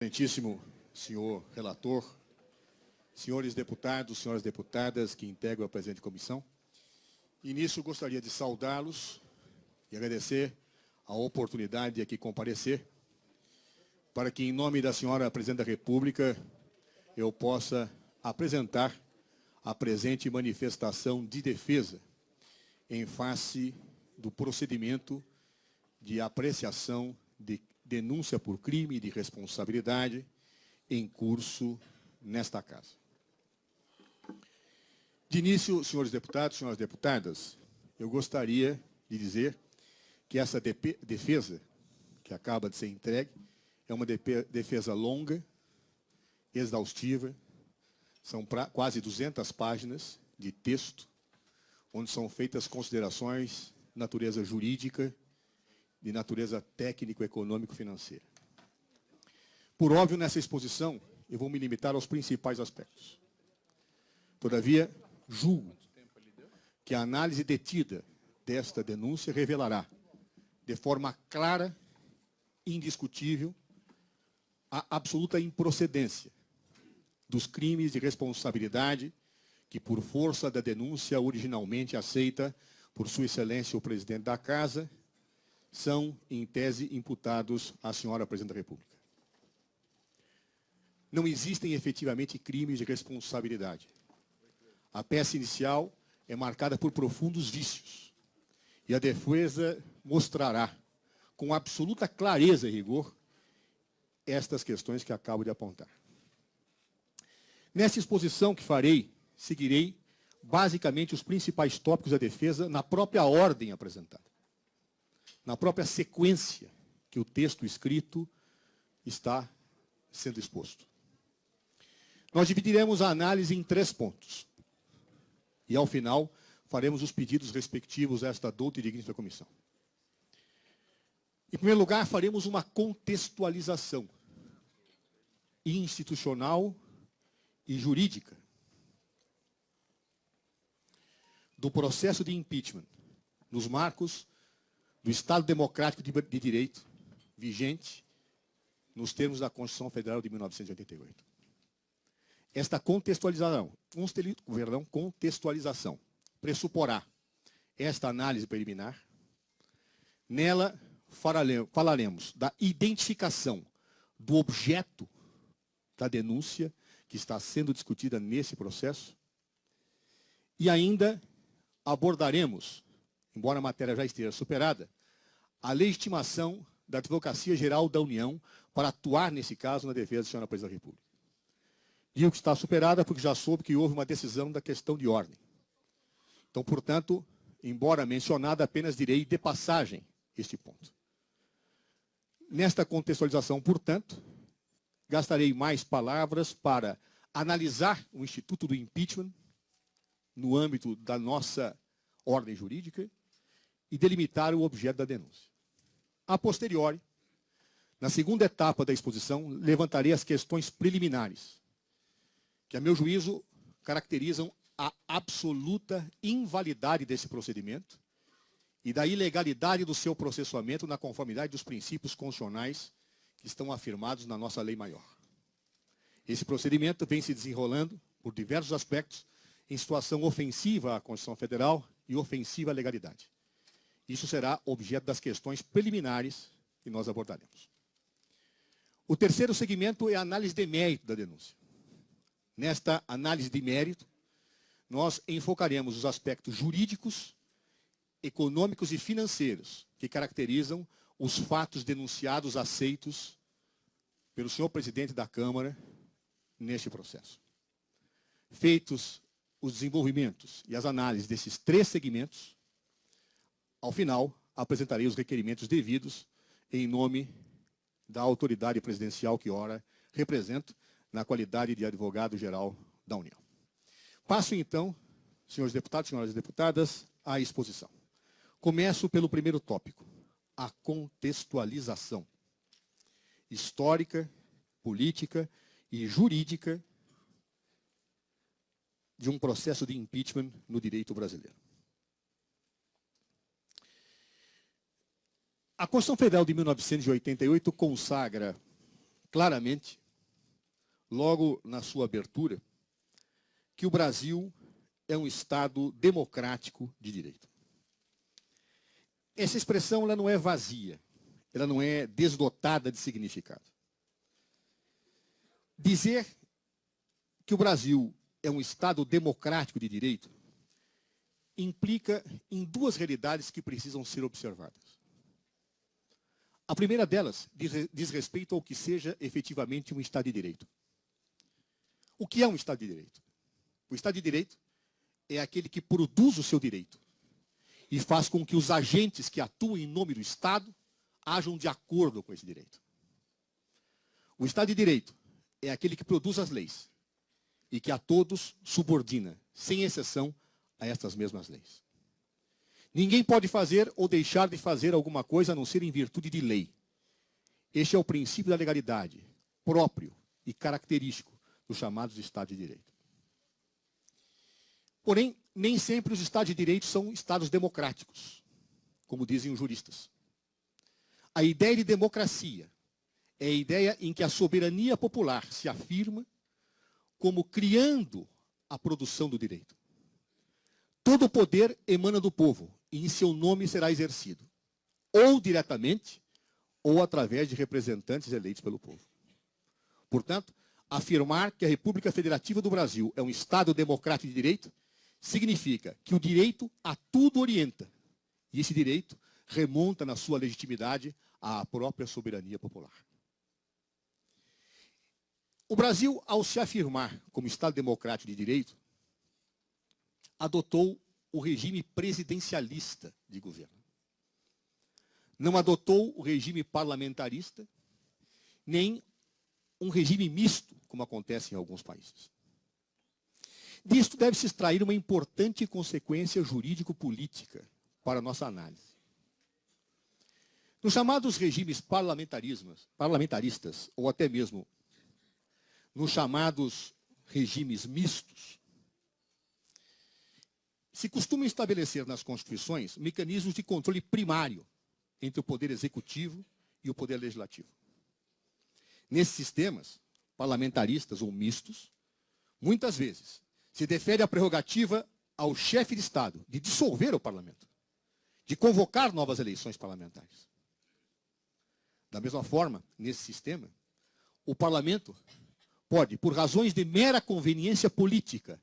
Excelentíssimo senhor relator, senhores deputados, senhoras deputadas que integram a presente comissão. E nisso gostaria de saudá-los e agradecer a oportunidade de aqui comparecer, para que, em nome da senhora Presidente da República, eu possa apresentar a presente manifestação de defesa em face do procedimento de apreciação de denúncia por crime de responsabilidade em curso nesta casa. De início, senhores deputados, senhoras deputadas, eu gostaria de dizer que essa defesa que acaba de ser entregue é uma defesa longa, exaustiva, são quase 200 páginas de texto, onde são feitas considerações de natureza jurídica, de natureza técnico-econômico-financeira. Por óbvio, nessa exposição, eu vou me limitar aos principais aspectos. Todavia, julgo que a análise detida desta denúncia revelará, de forma clara e indiscutível, a absoluta improcedência dos crimes de responsabilidade que, por força da denúncia originalmente aceita por Sua Excelência o Presidente da Casa, são, em tese, imputados à senhora Presidente da República. Não existem efetivamente crimes de responsabilidade. A peça inicial é marcada por profundos vícios. E a defesa mostrará, com absoluta clareza e rigor, estas questões que acabo de apontar. Nessa exposição que farei, seguirei basicamente os principais tópicos da defesa na própria ordem apresentada, na própria sequência que o texto escrito está sendo exposto. Nós dividiremos a análise em 3 pontos. E, ao final, faremos os pedidos respectivos a esta douta e digníssima comissão. Em primeiro lugar, faremos uma contextualização institucional e jurídica do processo de impeachment nos marcos do Estado Democrático de Direito vigente nos termos da Constituição Federal de 1988. Esta contextualização pressuporá esta análise preliminar. Nela falaremos da identificação do objeto da denúncia que está sendo discutida nesse processo e ainda abordaremos, embora a matéria já esteja superada, a legitimação da Advocacia Geral da União para atuar, nesse caso, na defesa da senhora Presidente da República. Digo que está superada porque já soube que houve uma decisão da questão de ordem. Então, portanto, embora mencionada, apenas direi de passagem este ponto. Nesta contextualização, portanto, gastarei mais palavras para analisar o instituto do impeachment no âmbito da nossa ordem jurídica e delimitar o objeto da denúncia. A posteriori, na segunda etapa da exposição, levantarei as questões preliminares, que, a meu juízo, caracterizam a absoluta invalidade desse procedimento e da ilegalidade do seu processamento na conformidade dos princípios constitucionais que estão afirmados na nossa lei maior. Esse procedimento vem se desenrolando, por diversos aspectos, em situação ofensiva à Constituição Federal e ofensiva à legalidade. Isso será objeto das questões preliminares que nós abordaremos. O terceiro segmento é a análise de mérito da denúncia. Nesta análise de mérito, nós enfocaremos os aspectos jurídicos, econômicos e financeiros que caracterizam os fatos denunciados aceitos pelo senhor presidente da Câmara neste processo. Feitos os desenvolvimentos e as análises desses 3 segmentos, ao final, apresentarei os requerimentos devidos em nome da autoridade presidencial que ora represento na qualidade de advogado-geral da União. Passo, então, senhores deputados, senhoras deputadas, à exposição. Começo pelo primeiro tópico, a contextualização histórica, política e jurídica de um processo de impeachment no direito brasileiro. A Constituição Federal de 1988 consagra claramente, logo na sua abertura, que o Brasil é um Estado democrático de direito. Essa expressão ela não é vazia, ela não é desdotada de significado. Dizer que o Brasil é um Estado democrático de direito implica em duas realidades que precisam ser observadas. A primeira delas diz respeito ao que seja efetivamente um Estado de Direito. O que é um Estado de Direito? O Estado de Direito é aquele que produz o seu direito e faz com que os agentes que atuam em nome do Estado ajam de acordo com esse direito. O Estado de Direito é aquele que produz as leis e que a todos subordina, sem exceção, a estas mesmas leis. Ninguém pode fazer ou deixar de fazer alguma coisa a não ser em virtude de lei. Este é o princípio da legalidade, próprio e característico dos chamados Estados de Direito. Porém, nem sempre os Estados de Direito são Estados democráticos, como dizem os juristas. A ideia de democracia é a ideia em que a soberania popular se afirma como criando a produção do direito. Todo o poder emana do povo e em seu nome será exercido, ou diretamente, ou através de representantes eleitos pelo povo. Portanto, afirmar que a República Federativa do Brasil é um Estado democrático de direito significa que o direito a tudo orienta, e esse direito remonta na sua legitimidade à própria soberania popular. O Brasil, ao se afirmar como Estado democrático de direito, adotou o regime presidencialista de governo. Não adotou o regime parlamentarista, nem um regime misto, como acontece em alguns países. Disto deve-se extrair uma importante consequência jurídico-política para a nossa análise. Nos chamados regimes parlamentaristas, ou até mesmo nos chamados regimes mistos, se costuma estabelecer nas constituições mecanismos de controle primário entre o poder executivo e o poder legislativo. Nesses sistemas, parlamentaristas ou mistos, muitas vezes se defere a prerrogativa ao chefe de Estado de dissolver o parlamento, de convocar novas eleições parlamentares. Da mesma forma, nesse sistema, o parlamento pode, por razões de mera conveniência política,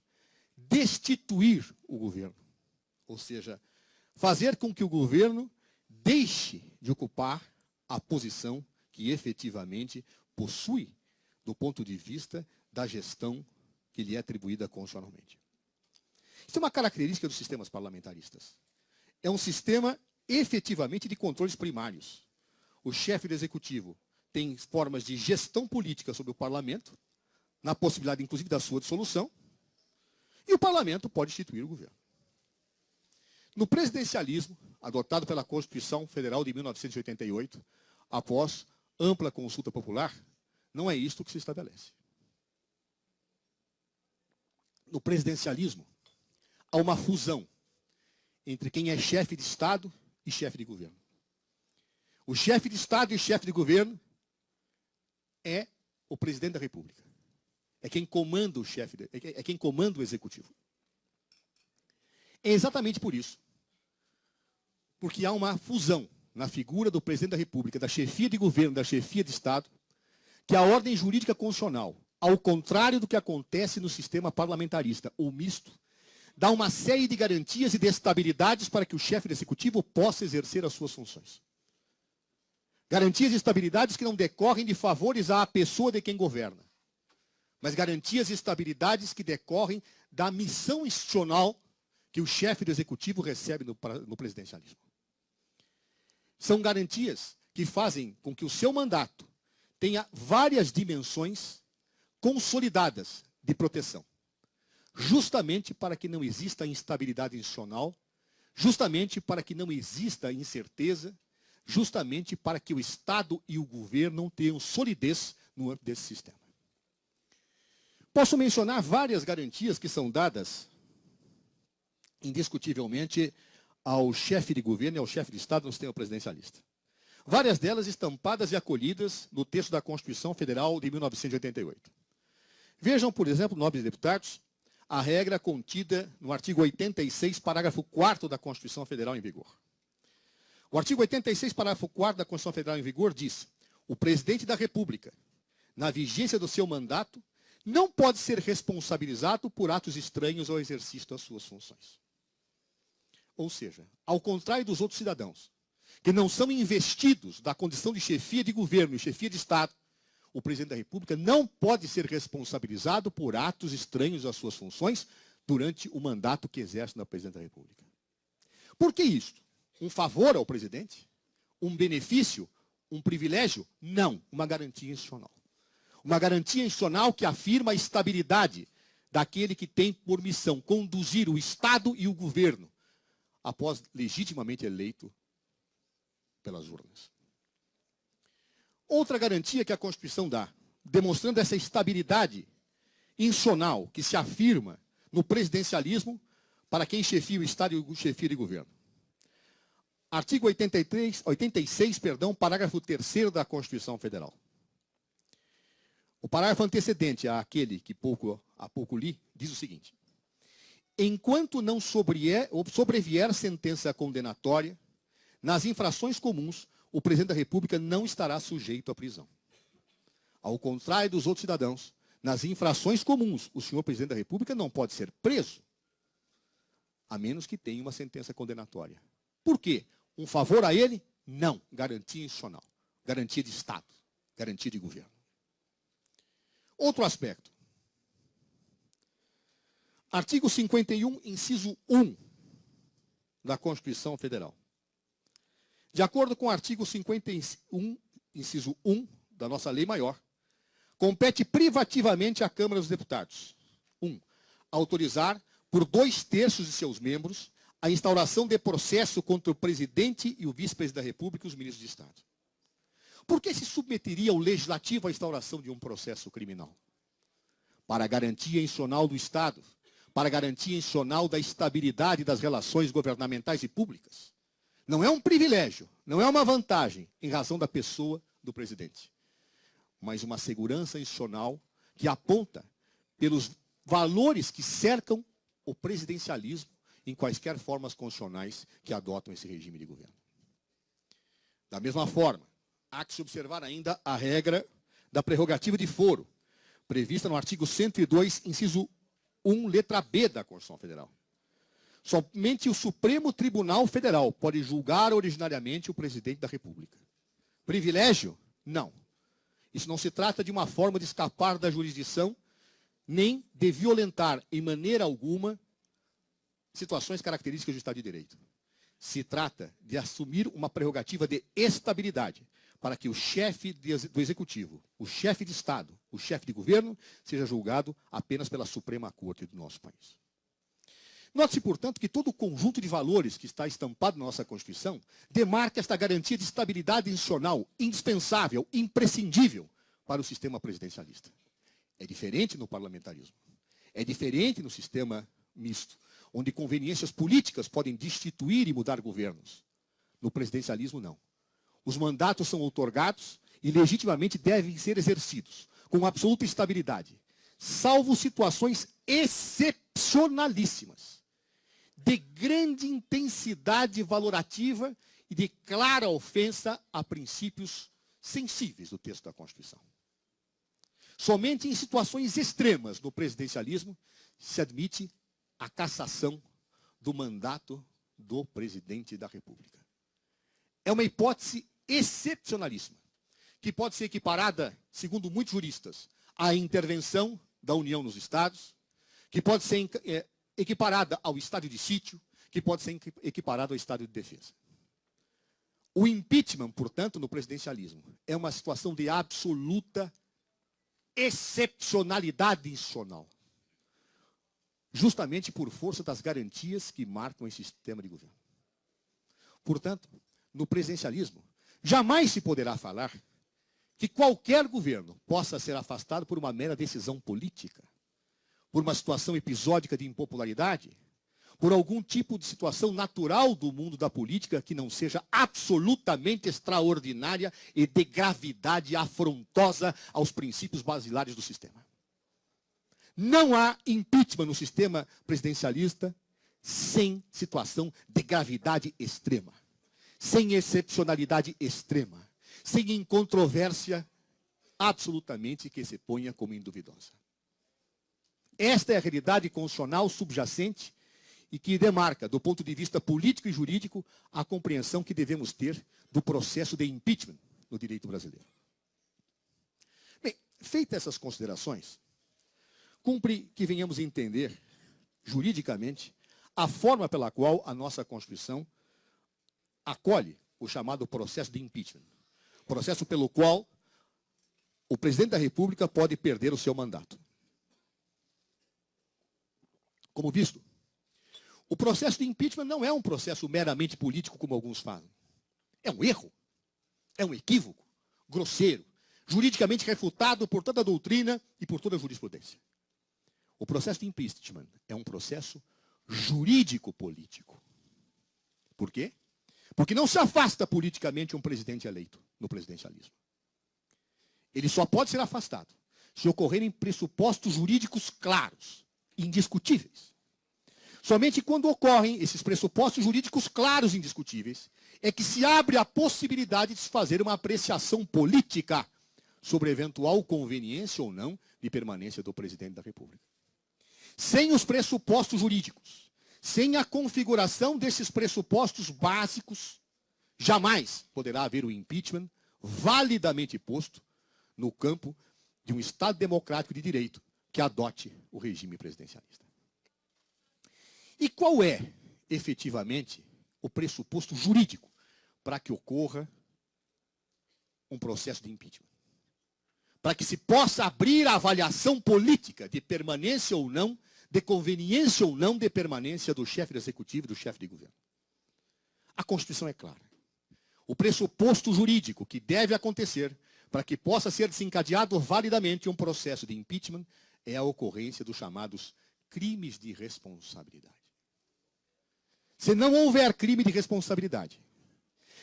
destituir o governo. Ou seja, fazer com que o governo deixe de ocupar a posição que efetivamente possui do ponto de vista da gestão que lhe é atribuída constitucionalmente. Isso é uma característica dos sistemas parlamentaristas. É um sistema efetivamente de controles primários. O chefe do executivo tem formas de gestão política sobre o parlamento, na possibilidade, inclusive, da sua dissolução, e o parlamento pode instituir o governo. No presidencialismo, adotado pela Constituição Federal de 1988, após ampla consulta popular, não é isto que se estabelece. No presidencialismo, há uma fusão entre quem é chefe de Estado e chefe de governo. O chefe de Estado e chefe de governo é o presidente da República. É quem comanda é quem comanda o executivo. É exatamente por isso. Porque há uma fusão na figura do presidente da República, da chefia de governo, da chefia de Estado, que a ordem jurídica constitucional, ao contrário do que acontece no sistema parlamentarista ou misto, dá uma série de garantias e de estabilidades para que o chefe do executivo possa exercer as suas funções. Garantias e estabilidades que não decorrem de favores à pessoa de quem governa, mas garantias e estabilidades que decorrem da missão institucional que o chefe do executivo recebe no presidencialismo. São garantias que fazem com que o seu mandato tenha várias dimensões consolidadas de proteção, justamente para que não exista instabilidade institucional, justamente para que não exista incerteza, justamente para que o Estado e o governo não tenham solidez no âmbito desse sistema. Posso mencionar várias garantias que são dadas, indiscutivelmente, ao chefe de governo e ao chefe de Estado no sistema presidencialista. várias delas estampadas e acolhidas no texto da Constituição Federal de 1988. Vejam, por exemplo, nobres deputados, a regra contida no artigo 86, parágrafo 4º da Constituição Federal em vigor. O artigo 86, parágrafo 4º da Constituição Federal em vigor diz: o presidente da República, na vigência do seu mandato, não pode ser responsabilizado por atos estranhos ao exercício das suas funções. Ou seja, ao contrário dos outros cidadãos, que não são investidos da condição de chefia de governo e chefia de Estado, o presidente da República não pode ser responsabilizado por atos estranhos às suas funções durante o mandato que exerce na presidência da República. Por que isso? Um favor ao presidente? Um benefício? Um privilégio? Não, uma garantia institucional. Uma garantia institucional que afirma a estabilidade daquele que tem por missão conduzir o Estado e o governo após legitimamente eleito pelas urnas. Outra garantia que a Constituição dá, demonstrando essa estabilidade institucional que se afirma no presidencialismo para quem chefia o Estado e o chefia de governo. Artigo 86, parágrafo 3º da Constituição Federal. O parágrafo antecedente àquele que há pouco li, diz o seguinte: enquanto não sobrevier sentença condenatória, nas infrações comuns, o presidente da República não estará sujeito à prisão. Ao contrário dos outros cidadãos, nas infrações comuns, o senhor presidente da República não pode ser preso, a menos que tenha uma sentença condenatória. Por quê? Um favor a ele? Não. Garantia institucional. Garantia de Estado. Garantia de governo. Outro aspecto. Artigo 51, inciso 1 da Constituição Federal. De acordo com o artigo 51, inciso 1 da nossa lei maior, compete privativamente à Câmara dos Deputados: 1. Autorizar, por 2/3 de seus membros, a instauração de processo contra o presidente e o vice-presidente da República e os ministros de Estado. Por que se submeteria o legislativo à instauração de um processo criminal? Para a garantia institucional do Estado, para a garantia institucional da estabilidade das relações governamentais e públicas. Não é um privilégio, não é uma vantagem em razão da pessoa do presidente, mas uma segurança institucional que aponta pelos valores que cercam o presidencialismo em quaisquer formas constitucionais que adotam esse regime de governo. Da mesma forma, há que se observar ainda a regra da prerrogativa de foro, prevista no artigo 102, inciso 1, letra B da Constituição Federal. Somente o Supremo Tribunal Federal pode julgar originariamente o presidente da República. Privilégio? Não. Isso não se trata de uma forma de escapar da jurisdição, nem de violentar em maneira alguma situações características do Estado de Direito. Se trata de assumir uma prerrogativa de estabilidade, para que o chefe do Executivo, o chefe de Estado, o chefe de governo, seja julgado apenas pela Suprema Corte do nosso país. Note-se, portanto, que todo o conjunto de valores que está estampado na nossa Constituição demarca esta garantia de estabilidade institucional indispensável, imprescindível para o sistema presidencialista. É diferente no parlamentarismo. É diferente no sistema misto, onde conveniências políticas podem destituir e mudar governos. No presidencialismo, não. Os mandatos são outorgados e legitimamente devem ser exercidos com absoluta estabilidade, salvo situações excepcionalíssimas, de grande intensidade valorativa e de clara ofensa a princípios sensíveis do texto da Constituição. Somente em situações extremas no presidencialismo se admite a cassação do mandato do presidente da República. É uma hipótese excepcionalíssima, que pode ser equiparada, segundo muitos juristas, à intervenção da União nos Estados, que pode ser equiparada ao estado de sítio, que pode ser equiparado ao estado de defesa. O impeachment, portanto, no presidencialismo, é uma situação de absoluta excepcionalidade institucional, justamente por força das garantias que marcam esse sistema de governo. Portanto, no presidencialismo, jamais se poderá falar que qualquer governo possa ser afastado por uma mera decisão política, por uma situação episódica de impopularidade, por algum tipo de situação natural do mundo da política que não seja absolutamente extraordinária e de gravidade afrontosa aos princípios basilares do sistema. Não há impeachment no sistema presidencialista sem situação de gravidade extrema, sem excepcionalidade extrema, sem incontrovérsia absolutamente que se ponha como induvidosa. Esta é a realidade constitucional subjacente e que demarca, do ponto de vista político e jurídico, a compreensão que devemos ter do processo de impeachment no direito brasileiro. Bem, feitas essas considerações, cumpre que venhamos entender, juridicamente, a forma pela qual a nossa Constituição acolhe o chamado processo de impeachment. Processo pelo qual o presidente da República pode perder o seu mandato. Como visto, o processo de impeachment não é um processo meramente político, como alguns falam. É um erro, é um equívoco, grosseiro, juridicamente refutado por toda a doutrina e por toda a jurisprudência. O processo de impeachment é um processo jurídico-político. Por quê? Porque não se afasta politicamente um presidente eleito no presidencialismo. Ele só pode ser afastado se ocorrerem pressupostos jurídicos claros, indiscutíveis. Somente quando ocorrem esses pressupostos jurídicos claros e indiscutíveis é que se abre a possibilidade de se fazer uma apreciação política sobre eventual conveniência ou não de permanência do presidente da República. Sem os pressupostos jurídicos, sem a configuração desses pressupostos básicos, jamais poderá haver o impeachment validamente posto no campo de um Estado democrático de direito que adote o regime presidencialista. E qual é, efetivamente, o pressuposto jurídico para que ocorra um processo de impeachment? Para que se possa abrir a avaliação política de permanência ou não, de conveniência ou não de permanência do chefe do executivo e do chefe de governo. A Constituição é clara. O pressuposto jurídico que deve acontecer para que possa ser desencadeado validamente um processo de impeachment é a ocorrência dos chamados crimes de responsabilidade. Se não houver crime de responsabilidade,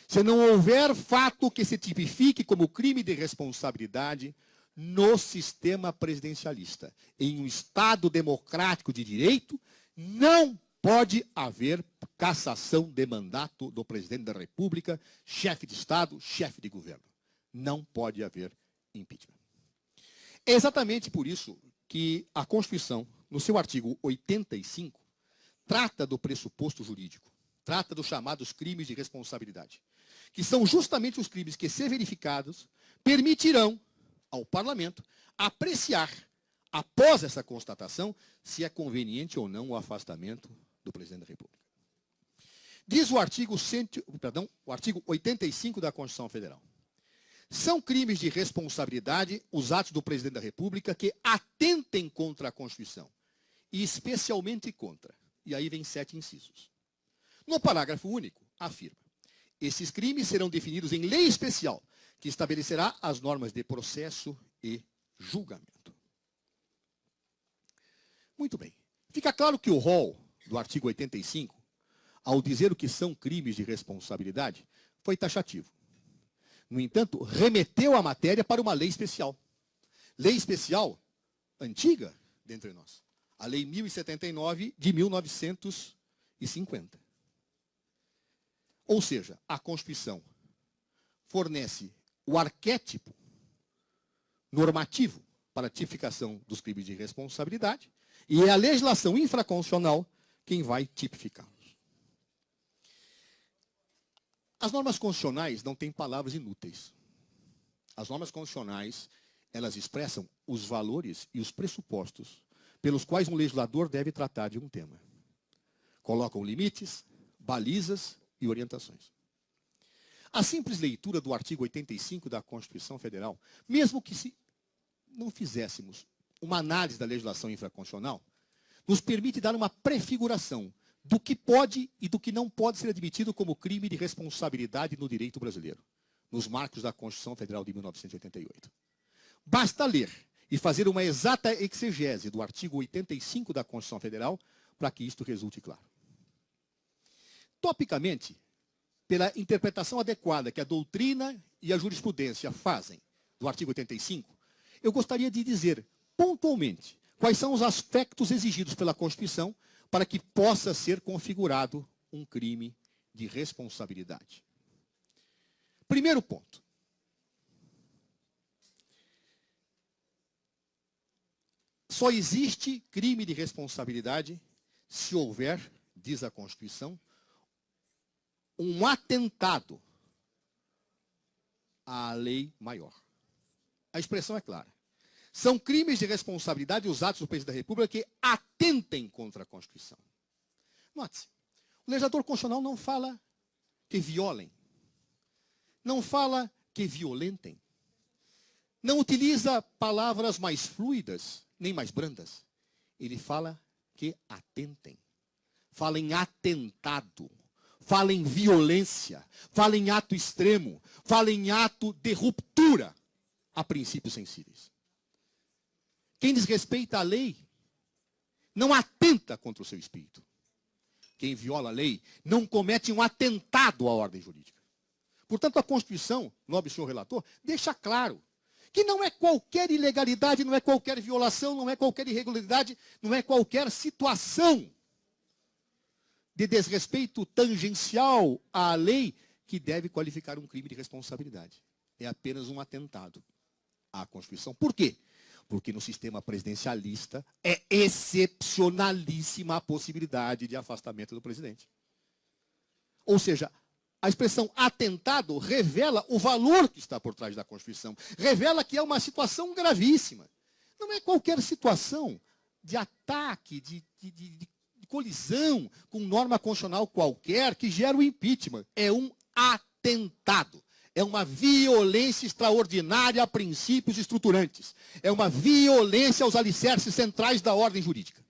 se não houver fato que se tipifique como crime de responsabilidade no sistema presidencialista, em um Estado democrático de direito, não pode haver cassação de mandato do presidente da República, chefe de Estado, chefe de governo. Não pode haver impeachment. É exatamente por isso que a Constituição, no seu artigo 85, trata do pressuposto jurídico, trata dos chamados crimes de responsabilidade, que são justamente os crimes que, se verificados, permitirão ao parlamento apreciar, após essa constatação, se é conveniente ou não o afastamento do presidente da República. Diz o artigo 85 da Constituição Federal. São crimes de responsabilidade os atos do presidente da República que atentem contra a Constituição, e especialmente contra. E aí vem 7 incisos. No parágrafo único, afirma: esses crimes serão definidos em lei especial, que estabelecerá as normas de processo e julgamento. Muito bem. Fica claro que o rol do artigo 85, ao dizer o que são crimes de responsabilidade, foi taxativo. No entanto, remeteu a matéria para uma lei especial. Lei especial antiga dentre nós. A Lei 1079 de 1950. Ou seja, a Constituição fornece o arquétipo normativo para a tipificação dos crimes de responsabilidade e é a legislação infraconstitucional quem vai tipificá-los. As normas constitucionais não têm palavras inúteis. As normas constitucionais, elas expressam os valores e os pressupostos pelos quais um legislador deve tratar de um tema. Colocam limites, balizas e orientações. A simples leitura do artigo 85 da Constituição Federal, mesmo que se não fizéssemos uma análise da legislação infraconstitucional, nos permite dar uma prefiguração do que pode e do que não pode ser admitido como crime de responsabilidade no direito brasileiro, nos marcos da Constituição Federal de 1988. Basta ler e fazer uma exata exegese do artigo 85 da Constituição Federal para que isto resulte claro. Utopicamente, pela interpretação adequada que a doutrina e a jurisprudência fazem do artigo 85, eu gostaria de dizer, pontualmente, quais são os aspectos exigidos pela Constituição para que possa ser configurado um crime de responsabilidade. Primeiro ponto. Só existe crime de responsabilidade se houver, diz a Constituição, um atentado à lei maior. A expressão é clara. São crimes de responsabilidade os atos do presidente da República que atentem contra a Constituição. Note-se, o legislador constitucional não fala que violem, não fala que violentem, não utiliza palavras mais fluidas, nem mais brandas. Ele fala que atentem, fala em atentado, fala em violência, fala em ato extremo, fala em ato de ruptura a princípios sensíveis. Quem desrespeita a lei não atenta contra o seu espírito. Quem viola a lei não comete um atentado à ordem jurídica. Portanto, a Constituição, nobre senhor relator, deixa claro que não é qualquer ilegalidade, não é qualquer violação, não é qualquer irregularidade, não é qualquer situação de desrespeito tangencial à lei que deve qualificar um crime de responsabilidade. É apenas um atentado à Constituição. Por quê? Porque no sistema presidencialista é excepcionalíssima a possibilidade de afastamento do presidente. Ou seja, a expressão atentado revela o valor que está por trás da Constituição. Revela que é uma situação gravíssima. Não é qualquer situação de ataque, de colisão com norma constitucional qualquer que gera o impeachment. É um atentado. É uma violência extraordinária a princípios estruturantes. É uma violência aos alicerces centrais da ordem jurídica.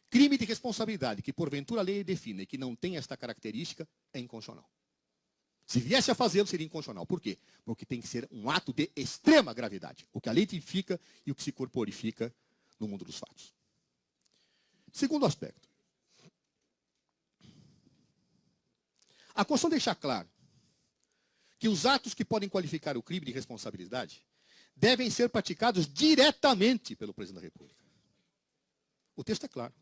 Crime de responsabilidade, que porventura a lei define e que não tem esta característica, é inconstitucional. Se viesse a fazê-lo, seria inconstitucional. Por quê? Porque tem que ser um ato de extrema gravidade. O que a lei tipifica e o que se corporifica no mundo dos fatos. Segundo aspecto. A Constituição deixa claro que os atos que podem qualificar o crime de responsabilidade devem ser praticados diretamente pelo presidente da República. O texto é claro.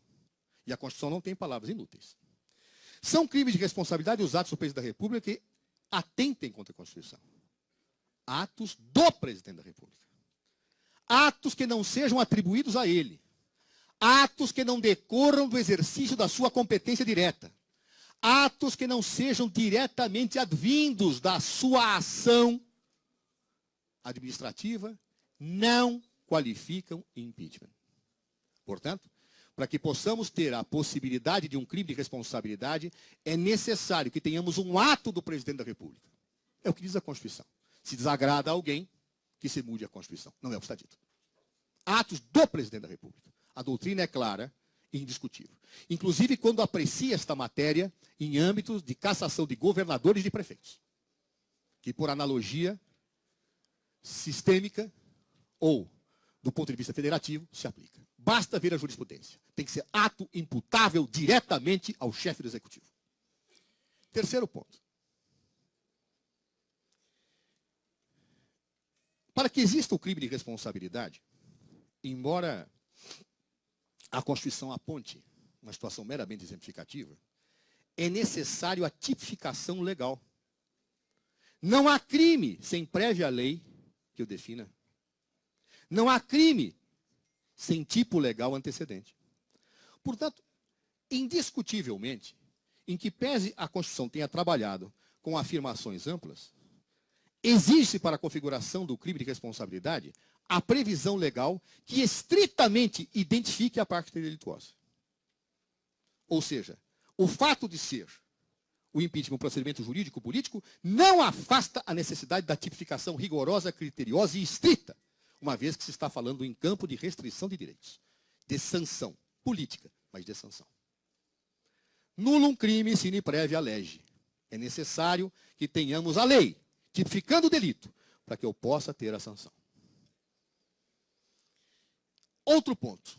E a Constituição não tem palavras inúteis. São crimes de responsabilidade os atos do presidente da República que atentem contra a Constituição. Atos do presidente da República. Atos que não sejam atribuídos a ele. Atos que não decorram do exercício da sua competência direta. Atos que não sejam diretamente advindos da sua ação administrativa não qualificam impeachment. Portanto, para que possamos ter a possibilidade de um crime de responsabilidade, é necessário que tenhamos um ato do presidente da República. É o que diz a Constituição. Se desagrada a alguém, que se mude a Constituição. Não é o que está dito. Atos do presidente da República. A doutrina é clara e indiscutível. Inclusive quando aprecia esta matéria em âmbitos de cassação de governadores e de prefeitos. Que por analogia sistêmica ou do ponto de vista federativo se aplica. Basta ver a jurisprudência. Tem que ser ato imputável diretamente ao chefe do executivo. Terceiro ponto. Para que exista o crime de responsabilidade, embora a Constituição aponte uma situação meramente exemplificativa, é necessário a tipificação legal. Não há crime sem prévia lei que o defina. Não há crime sem tipo legal antecedente. Portanto, indiscutivelmente, em que pese a Constituição tenha trabalhado com afirmações amplas, exige-se para a configuração do crime de responsabilidade a previsão legal que estritamente identifique a parte delituosa. Ou seja, o fato de ser o impeachment um procedimento jurídico-político não afasta a necessidade da tipificação rigorosa, criteriosa e estrita, uma vez que se está falando em campo de restrição de direitos, de sanção política, mas de sanção. Nullum crime sine previa lege. É necessário que tenhamos a lei tipificando o delito para que eu possa ter a sanção. Outro ponto.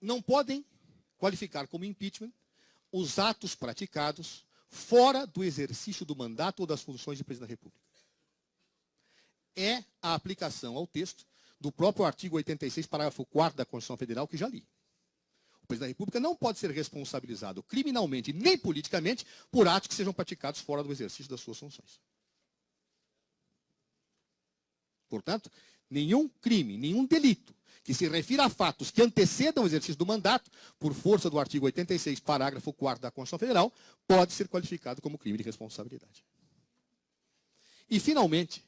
não podem qualificar como impeachment os atos praticados fora do exercício do mandato ou das funções de presidente da República. É a aplicação ao texto do próprio artigo 86, parágrafo 4º da Constituição Federal, que já li. O presidente da República não pode ser responsabilizado criminalmente nem politicamente por atos que sejam praticados fora do exercício das suas funções. Portanto, nenhum crime, nenhum delito que se refira a fatos que antecedam o exercício do mandato, por força do artigo 86, parágrafo 4º da Constituição Federal, pode ser qualificado como crime de responsabilidade. E, finalmente,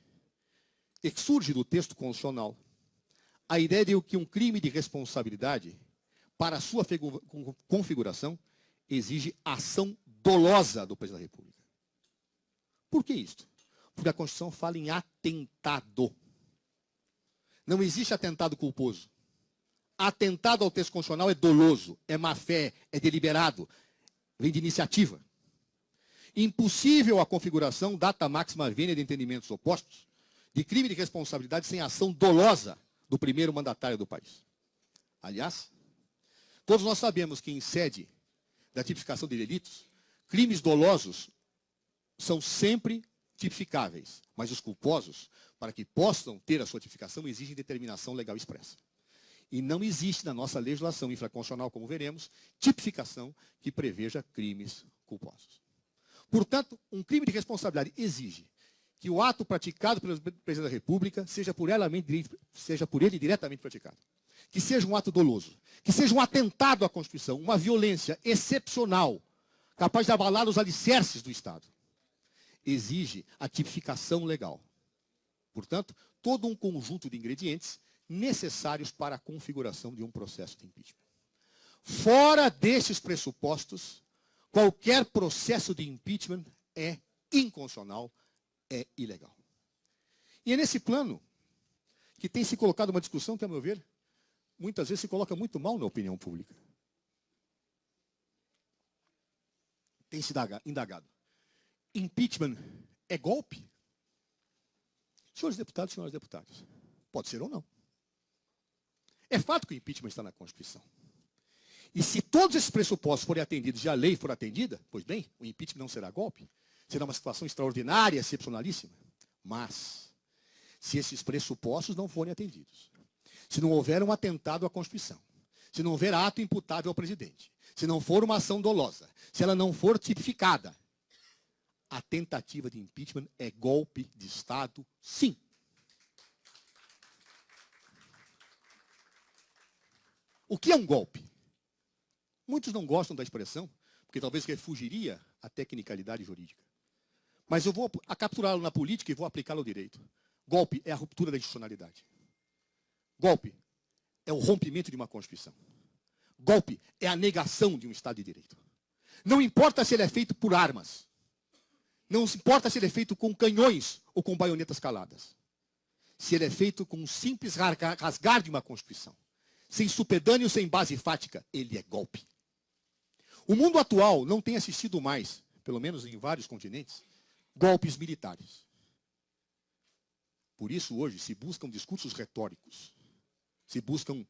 surge do texto constitucional a ideia de que um crime de responsabilidade, para a sua configuração, exige ação dolosa do presidente da República. Por que isto? Porque a Constituição fala em atentado. Não existe atentado culposo. Atentado ao texto constitucional é doloso, é má-fé, é deliberado, vem de iniciativa. Impossível a configuração, data máxima vênia de entendimentos opostos, de crime de responsabilidade sem ação dolosa do primeiro mandatário do país. Aliás, todos nós sabemos que em sede da tipificação de delitos, crimes dolosos são sempre tipificáveis, mas os culposos, para que possam ter a sua tipificação, exigem determinação legal expressa. E não existe na nossa legislação infraconstitucional, como veremos, tipificação que preveja crimes culposos. Portanto, um crime de responsabilidade exige que o ato praticado pelo presidente da República seja por ele diretamente praticado. Que seja um ato doloso. Que seja um atentado à Constituição, uma violência excepcional, capaz de abalar os alicerces do Estado. Exige a tipificação legal. Portanto, todo um conjunto de ingredientes necessários para a configuração de um processo de impeachment. Fora desses pressupostos, qualquer processo de impeachment é inconstitucional, é ilegal. E é nesse plano que tem se colocado uma discussão que, a meu ver, muitas vezes se coloca muito mal na opinião pública. Tem se indagado. Impeachment é golpe? Senhores deputados, senhoras deputadas, pode ser ou não. É fato que o impeachment está na Constituição. E se todos esses pressupostos forem atendidos e a lei for atendida, pois bem, o impeachment não será golpe. Será uma situação extraordinária, excepcionalíssima. Mas, se esses pressupostos não forem atendidos, se não houver um atentado à Constituição, se não houver ato imputável ao presidente, se não for uma ação dolosa, se ela não for tipificada, a tentativa de impeachment é golpe de Estado, sim. O que é um golpe? Muitos não gostam da expressão, porque talvez refugiria à tecnicalidade jurídica. Mas eu vou capturá-lo na política e vou aplicá-lo ao direito. Golpe é a ruptura da institucionalidade. Golpe é o rompimento de uma Constituição. Golpe é a negação de um Estado de Direito. Não importa se ele é feito por armas. Não importa se ele é feito com canhões ou com baionetas caladas. Se ele é feito com um simples rasgar de uma Constituição, sem supedâneo, sem base fática, ele é golpe. O mundo atual não tem assistido mais, pelo menos em vários continentes, golpes militares. Por isso, hoje, se buscam discursos retóricos, se buscam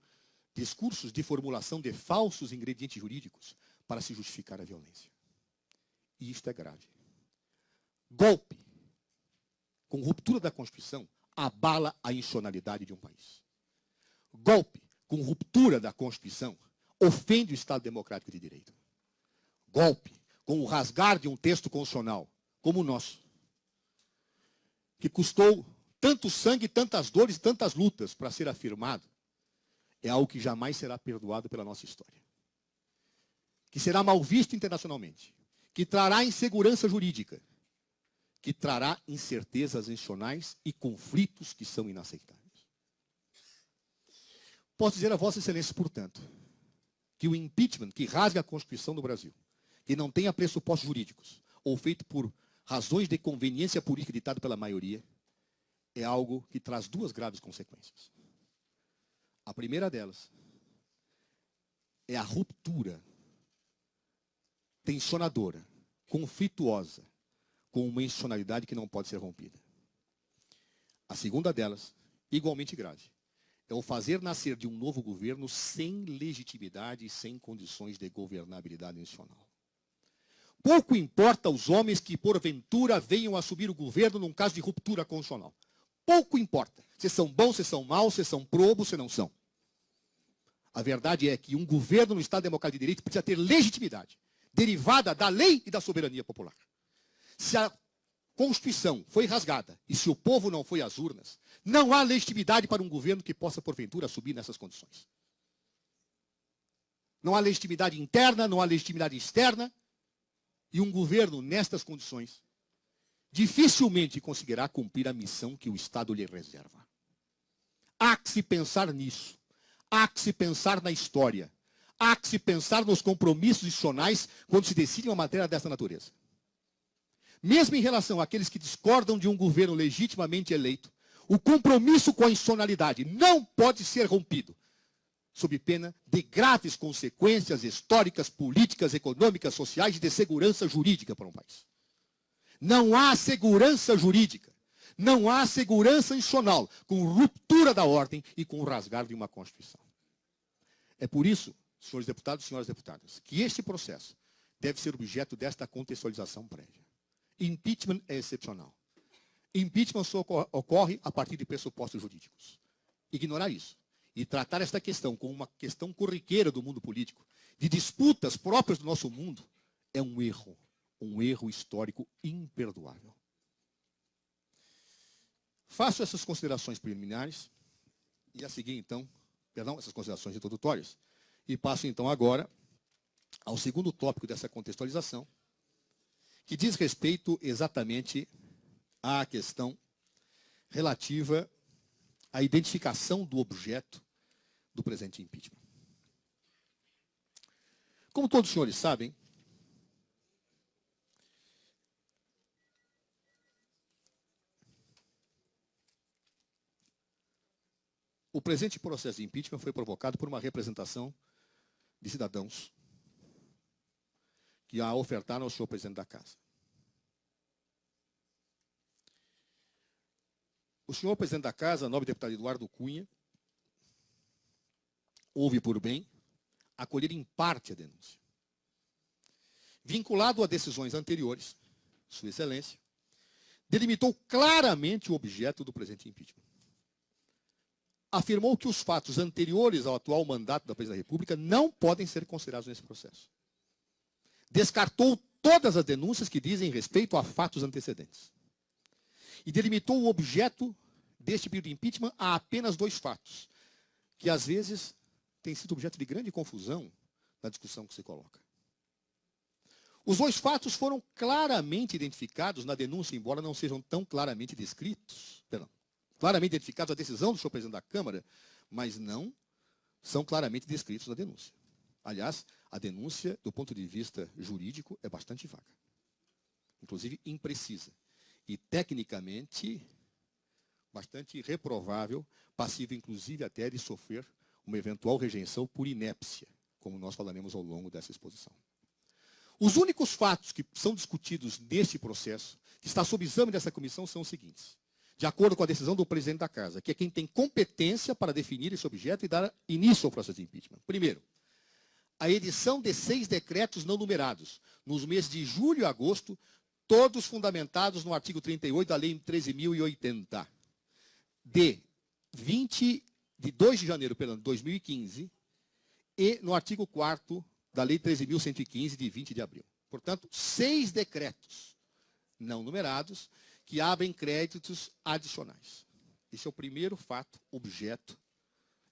discursos de formulação de falsos ingredientes jurídicos para se justificar a violência. E isto é grave. Golpe, com ruptura da Constituição, abala a institucionalidade de um país. Golpe, com ruptura da Constituição, ofende o Estado Democrático de Direito. Golpe, com o rasgar de um texto constitucional, como o nosso, que custou tanto sangue, tantas dores, tantas lutas para ser afirmado, é algo que jamais será perdoado pela nossa história. Que será mal visto internacionalmente, que trará insegurança jurídica, que trará incertezas institucionais e conflitos que são inaceitáveis. Posso dizer a Vossa Excelência, portanto, que o impeachment que rasga a Constituição do Brasil, que não tenha pressupostos jurídicos, ou feito por razões de conveniência política ditado pela maioria, é algo que traz duas graves consequências. A primeira delas é a ruptura tensionadora, conflituosa, com uma institucionalidade que não pode ser rompida. A segunda delas, igualmente grave, é o fazer nascer de um novo governo sem legitimidade e sem condições de governabilidade nacional. Pouco importa aos homens que, porventura, venham assumir o governo num caso de ruptura constitucional. Pouco importa se são bons, se são maus, se são probos, se não são. A verdade é que um governo no Estado Democrático de Direito precisa ter legitimidade, derivada da lei e da soberania popular. Se a Constituição foi rasgada e se o povo não foi às urnas, não há legitimidade para um governo que possa, porventura, assumir nessas condições. Não há legitimidade interna, não há legitimidade externa, e um governo nestas condições dificilmente conseguirá cumprir a missão que o Estado lhe reserva. Há que se pensar nisso. Há que se pensar na história. Há que se pensar nos compromissos institucionais quando se decide uma matéria dessa natureza. Mesmo em relação àqueles que discordam de um governo legitimamente eleito, o compromisso com a institucionalidade não pode ser rompido, sob pena de graves consequências históricas, políticas, econômicas, sociais e de segurança jurídica para um país. Não há segurança jurídica, não há segurança institucional com ruptura da ordem e com o rasgar de uma Constituição. É por isso, senhores deputados e senhoras deputadas, que este processo deve ser objeto desta contextualização prévia. Impeachment é excepcional. Impeachment só ocorre a partir de pressupostos jurídicos. Ignorar isso e tratar esta questão como uma questão corriqueira do mundo político, de disputas próprias do nosso mundo, é um erro histórico imperdoável. Faço essas considerações preliminares e a seguir, então, essas considerações introdutórias, e passo, então, agora ao segundo tópico dessa contextualização, que diz respeito exatamente à questão relativa à identificação do objeto do presente impeachment. Como todos os senhores sabem, o presente processo de impeachment foi provocado por uma representação de cidadãos que a ofertaram ao senhor presidente da Casa. O senhor presidente da Casa, nobre deputado Eduardo Cunha, houve por bem acolher em parte a denúncia. Vinculado a decisões anteriores, Sua Excelência delimitou claramente o objeto do presente impeachment. Afirmou que os fatos anteriores ao atual mandato da Presidência da República não podem ser considerados nesse processo. Descartou todas as denúncias que dizem respeito a fatos antecedentes. E delimitou o objeto deste pedido de impeachment a apenas 2 fatos, que às vezes têm sido objeto de grande confusão na discussão que se coloca. Os 2 fatos foram claramente identificados na denúncia, embora não sejam tão claramente descritos, claramente identificados a decisão do senhor presidente da Câmara, mas não são claramente descritos na denúncia. Aliás, a denúncia, do ponto de vista jurídico, é bastante vaga. Inclusive, imprecisa. E, tecnicamente, bastante reprovável, passível, inclusive, até de sofrer uma eventual rejeição por inépcia, como nós falaremos ao longo dessa exposição. Os únicos fatos que são discutidos neste processo, que está sob exame dessa comissão, são os seguintes. De acordo com a decisão do presidente da Casa, que é quem tem competência para definir esse objeto e dar início ao processo de impeachment. Primeiro, a edição de 6 decretos não numerados, nos meses de julho e agosto, todos fundamentados no artigo 38 da Lei 13.080, de 2 de janeiro de 2015, e no artigo 4º da Lei 13.115, de 20 de abril. Portanto, 6 decretos não numerados que abrem créditos adicionais. Esse é o primeiro fato, objeto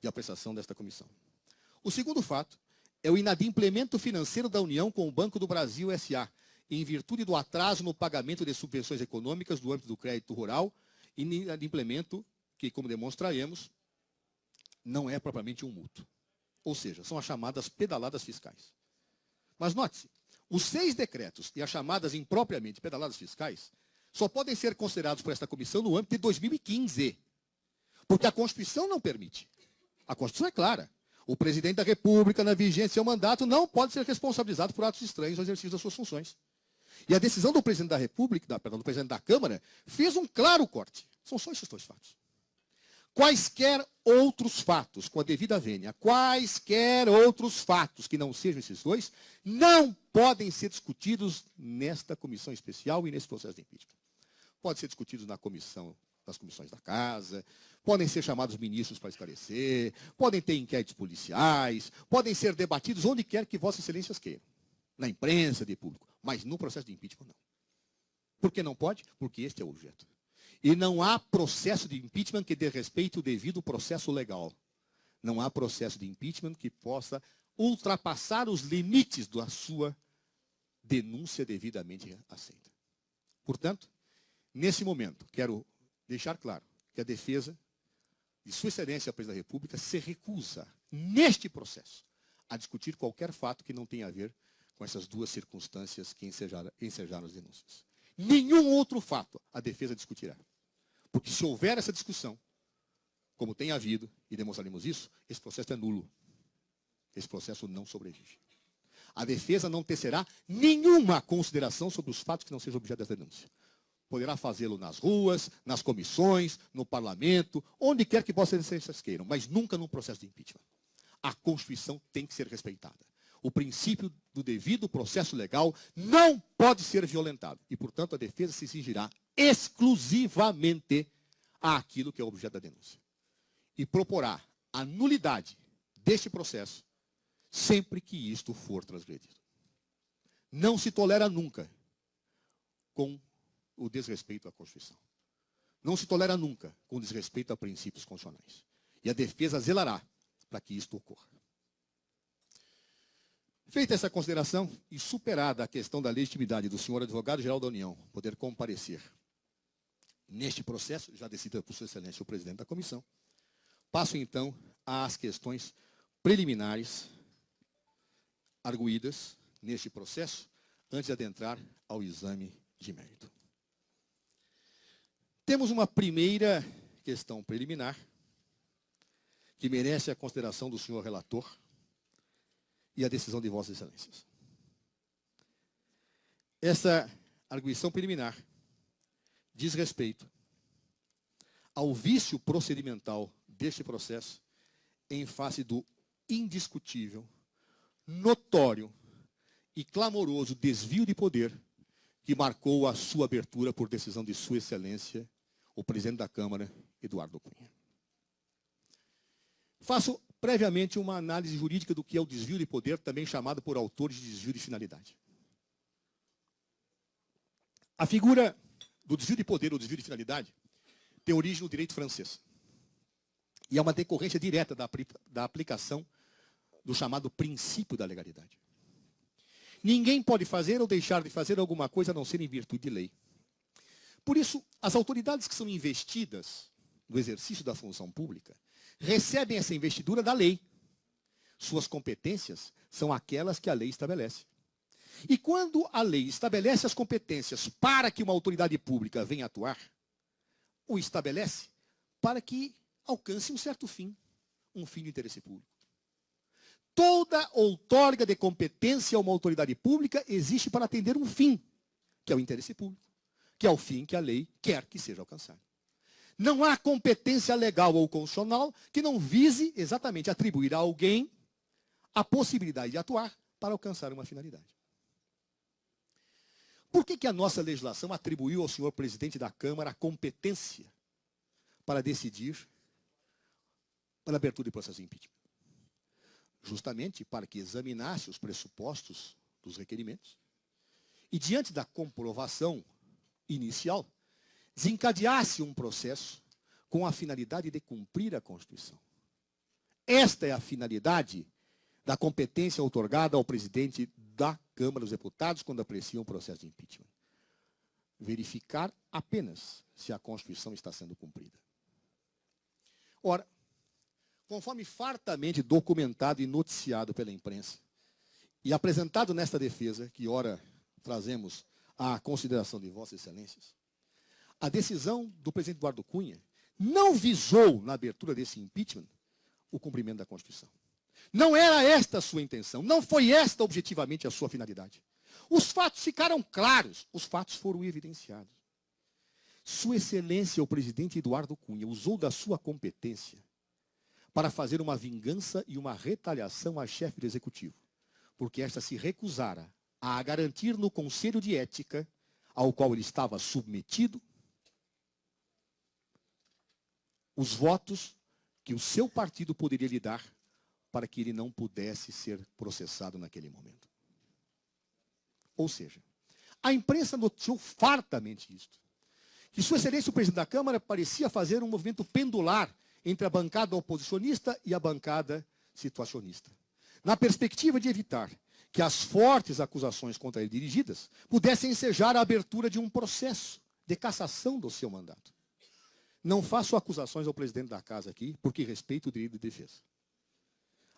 de apreciação desta comissão. O segundo fato é o inadimplemento financeiro da União com o Banco do Brasil S.A., em virtude do atraso no pagamento de subvenções econômicas do âmbito do crédito rural, e inadimplemento que, como demonstraremos, não é propriamente um mútuo. Ou seja, são as chamadas pedaladas fiscais. Mas note-se, os 6 decretos e as chamadas impropriamente pedaladas fiscais só podem ser considerados por esta comissão no âmbito de 2015, porque a Constituição não permite. A Constituição é clara. O presidente da República, na vigência do seu mandato, não pode ser responsabilizado por atos estranhos ao exercício das suas funções. E a decisão do presidente da República, do presidente da Câmara, fez um claro corte. São só esses 2 fatos. Quaisquer outros fatos, com a devida vênia, quaisquer outros fatos que não sejam esses dois, não podem ser discutidos nesta comissão especial e nesse processo de impeachment. Podem ser discutidos nas comissões da Casa, podem ser chamados ministros para esclarecer, podem ter inquéritos policiais, podem ser debatidos onde quer que Vossas Excelências queiram, na imprensa, de público, mas no processo de impeachment não. Por que não pode? Porque este é o objeto. E não há processo de impeachment que dê respeito ao devido processo legal. Não há processo de impeachment que possa ultrapassar os limites da sua denúncia devidamente aceita. Portanto, nesse momento, quero deixar claro que a defesa de Sua Excelência, a Presidente da República, se recusa, neste processo, a discutir qualquer fato que não tenha a ver com essas duas circunstâncias que ensejaram as denúncias. Nenhum outro fato a defesa discutirá. Porque se houver essa discussão, como tem havido, e demonstraremos isso, esse processo é nulo. Esse processo não sobrevive. A defesa não tecerá nenhuma consideração sobre os fatos que não sejam objeto dessa denúncia. Poderá fazê-lo nas ruas, nas comissões, no parlamento, onde quer que Vossas Excelências queiram, mas nunca num processo de impeachment. A Constituição tem que ser respeitada. O princípio do devido processo legal não pode ser violentado. E, portanto, a defesa se cingirá exclusivamente àquilo que é o objeto da denúncia. E proporá a nulidade deste processo sempre que isto for transgredido. Não se tolera nunca com o desrespeito à Constituição. Não se tolera nunca com desrespeito a princípios constitucionais. E a defesa zelará para que isto ocorra. Feita essa consideração e superada a questão da legitimidade do senhor advogado-geral da União poder comparecer neste processo, já decidido por Sua Excelência o presidente da comissão, passo então às questões preliminares arguídas neste processo, antes de adentrar ao exame de mérito. Temos uma primeira questão preliminar, que merece a consideração do senhor relator e a decisão de Vossas Excelências. Essa arguição preliminar diz respeito ao vício procedimental deste processo em face do indiscutível, notório e clamoroso desvio de poder que marcou a sua abertura por decisão de Sua Excelência, o presidente da Câmara, Eduardo Cunha. Faço previamente uma análise jurídica do que é o desvio de poder, também chamado por autores de desvio de finalidade. A figura do desvio de poder ou desvio de finalidade tem origem no direito francês. E é uma decorrência direta da aplicação do chamado princípio da legalidade. Ninguém pode fazer ou deixar de fazer alguma coisa a não ser em virtude de lei. Por isso, as autoridades que são investidas no exercício da função pública recebem essa investidura da lei. Suas competências são aquelas que a lei estabelece. E quando a lei estabelece as competências para que uma autoridade pública venha atuar, o estabelece para que alcance um certo fim, um fim do interesse público. Toda outorga de competência a uma autoridade pública existe para atender um fim, que é o interesse público, que é o fim que a lei quer que seja alcançado. Não há competência legal ou constitucional que não vise exatamente atribuir a alguém a possibilidade de atuar para alcançar uma finalidade. Por que a nossa legislação atribuiu ao senhor presidente da Câmara a competência para decidir pela abertura de processo de impeachment? Justamente para que examinasse os pressupostos dos requerimentos e, diante da comprovação inicial, desencadeasse um processo com a finalidade de cumprir a Constituição. Esta é a finalidade da competência outorgada ao presidente da Câmara dos Deputados quando aprecia um processo de impeachment. Verificar apenas se a Constituição está sendo cumprida. Ora, conforme fartamente documentado e noticiado pela imprensa, e apresentado nesta defesa, que ora trazemos à consideração de Vossas Excelências, a decisão do presidente Eduardo Cunha não visou, na abertura desse impeachment, o cumprimento da Constituição. Não era esta a sua intenção, não foi esta objetivamente a sua finalidade. Os fatos ficaram claros, os fatos foram evidenciados. Sua Excelência, o presidente Eduardo Cunha, usou da sua competência para fazer uma vingança e uma retaliação à chefe do Executivo, porque esta se recusara a garantir no Conselho de Ética, ao qual ele estava submetido, os votos que o seu partido poderia lhe dar para que ele não pudesse ser processado naquele momento. Ou seja, a imprensa noticiou fartamente isto. Que Sua Excelência, o presidente da Câmara, parecia fazer um movimento pendular entre a bancada oposicionista e a bancada situacionista, na perspectiva de evitar que as fortes acusações contra ele dirigidas pudessem ensejar a abertura de um processo de cassação do seu mandato. Não faço acusações ao presidente da Casa aqui, porque respeito o direito de defesa.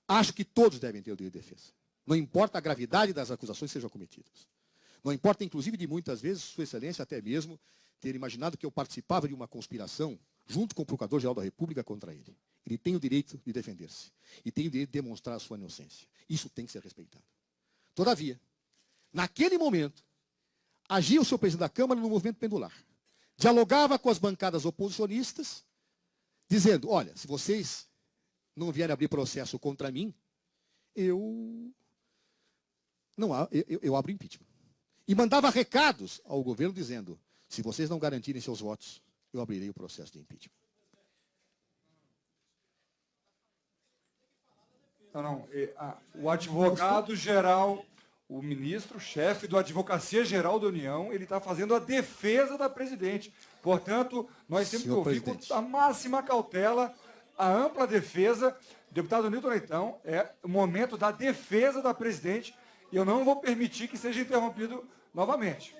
Acho que todos devem ter o direito de defesa. Não importa a gravidade das acusações que sejam cometidas. Não importa, inclusive, de muitas vezes, Sua Excelência até mesmo ter imaginado que eu participava de uma conspiração junto com o Procurador-Geral da República contra ele. Ele tem o direito de defender-se. E tem o direito de demonstrar a sua inocência. Isso tem que ser respeitado. Todavia, naquele momento, agia o seu presidente da Câmara no movimento pendular. Dialogava com as bancadas oposicionistas, dizendo, olha, se vocês não vierem abrir processo contra mim, eu abro impeachment. E mandava recados ao governo dizendo, se vocês não garantirem seus votos, eu abrirei o processo de impeachment. O advogado-geral, o ministro-chefe da Advocacia-Geral da União, ele está fazendo a defesa da presidente. Portanto, nós temos que ouvir com a máxima cautela, a ampla defesa. Deputado Nilton Leitão, é o momento da defesa da presidente e eu não vou permitir que seja interrompido novamente.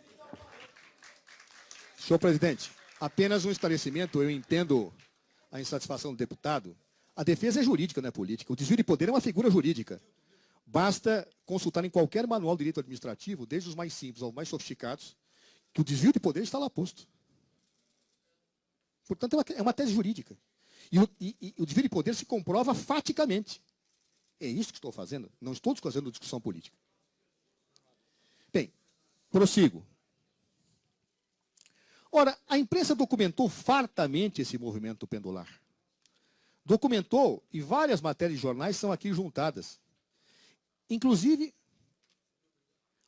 Senhor presidente, apenas um esclarecimento, eu entendo a insatisfação do deputado. A defesa é jurídica, não é política. O desvio de poder é uma figura jurídica. Basta consultar em qualquer manual de direito administrativo, desde os mais simples aos mais sofisticados, que o desvio de poder está lá posto. Portanto, é uma tese jurídica. E o desvio de poder se comprova faticamente. É isso que estou fazendo. Não estou fazendo discussão política. Bem, prossigo. Ora, a imprensa documentou fartamente esse movimento pendular. Documentou, e várias matérias de jornais são aqui juntadas. Inclusive,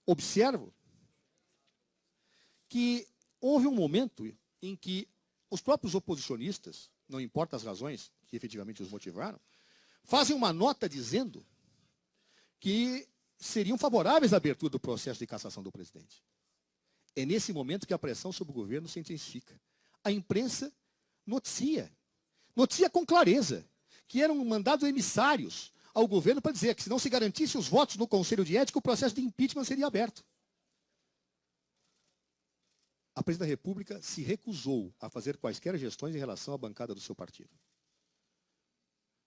observo que houve um momento em que os próprios oposicionistas, não importa as razões que efetivamente os motivaram, fazem uma nota dizendo que seriam favoráveis à abertura do processo de cassação do presidente. É nesse momento que a pressão sobre o governo se intensifica. A imprensa noticia com clareza que eram mandados emissários ao governo para dizer que se não se garantisse os votos no Conselho de Ética, o processo de impeachment seria aberto. A presidente da República se recusou a fazer quaisquer gestões em relação à bancada do seu partido.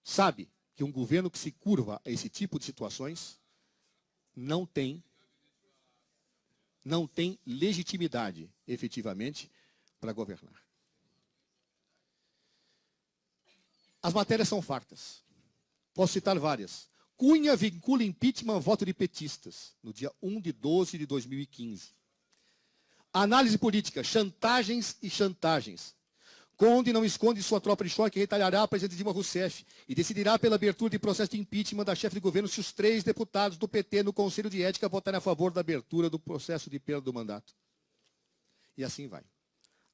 Sabe que um governo que se curva a esse tipo de situações não tem legitimidade, efetivamente, para governar. As matérias são fartas. Posso citar várias. Cunha vincula impeachment a voto de petistas, no dia 1/12 de 2015. Análise política, chantagens e chantagens. Conde não esconde sua tropa de choque, retalhará a presidente Dilma Rousseff e decidirá pela abertura de processo de impeachment da chefe de governo se os 3 deputados do PT no Conselho de Ética votarem a favor da abertura do processo de perda do mandato. E assim vai.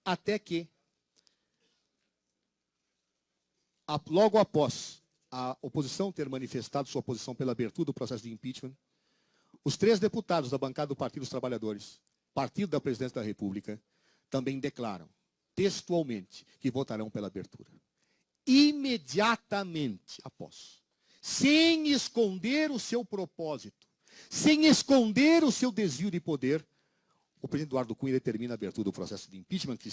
Até que, logo após a oposição ter manifestado sua posição pela abertura do processo de impeachment, os 3 deputados da bancada do Partido dos Trabalhadores, partido da Presidência da República, também declaram textualmente que votarão pela abertura. Imediatamente após, sem esconder o seu propósito, sem esconder o seu desvio de poder, o presidente Eduardo Cunha determina a abertura do processo de impeachment que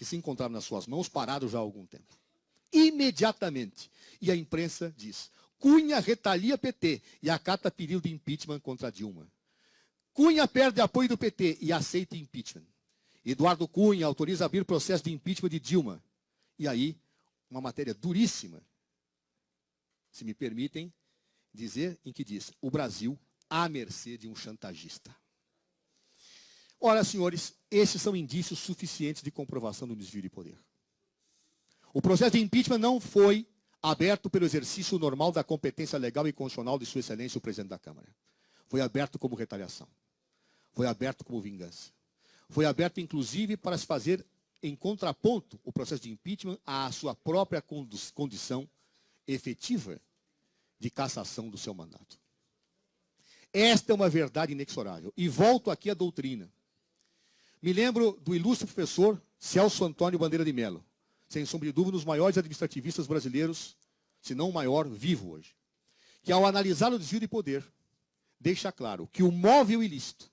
se encontrava nas suas mãos, parado já há algum tempo. Imediatamente. E a imprensa diz, Cunha retalia PT e acata pedido de impeachment contra Dilma. Cunha perde apoio do PT e aceita impeachment. Eduardo Cunha autoriza abrir processo de impeachment de Dilma. E aí, uma matéria duríssima, se me permitem dizer, em que diz, o Brasil à mercê de um chantagista. Ora, senhores, esses são indícios suficientes de comprovação do desvio de poder. O processo de impeachment não foi aberto pelo exercício normal da competência legal e constitucional de Sua Excelência, o presidente da Câmara. Foi aberto como retaliação. Foi aberto como vingança. Foi aberto, inclusive, para se fazer em contraponto o processo de impeachment à sua própria condição efetiva de cassação do seu mandato. Esta é uma verdade inexorável. E volto aqui à doutrina. Me lembro do ilustre professor Celso Antônio Bandeira de Mello, sem sombra de dúvida, um dos maiores administrativistas brasileiros, se não o maior, vivo hoje, que ao analisar o desvio de poder, deixa claro que o móvel ilícito,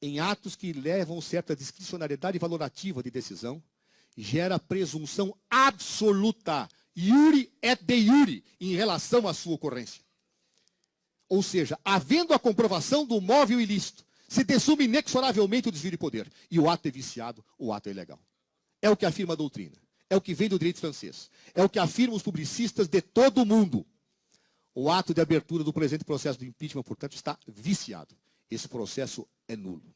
em atos que levam certa discricionariedade valorativa de decisão, gera presunção absoluta, iure et de iure, em relação à sua ocorrência. Ou seja, havendo a comprovação do móvel ilícito, se dessume inexoravelmente o desvio de poder. E o ato é viciado, o ato é ilegal. É o que afirma a doutrina. É o que vem do direito francês. É o que afirmam os publicistas de todo o mundo. O ato de abertura do presente processo de impeachment, portanto, está viciado. Esse processo é nulo.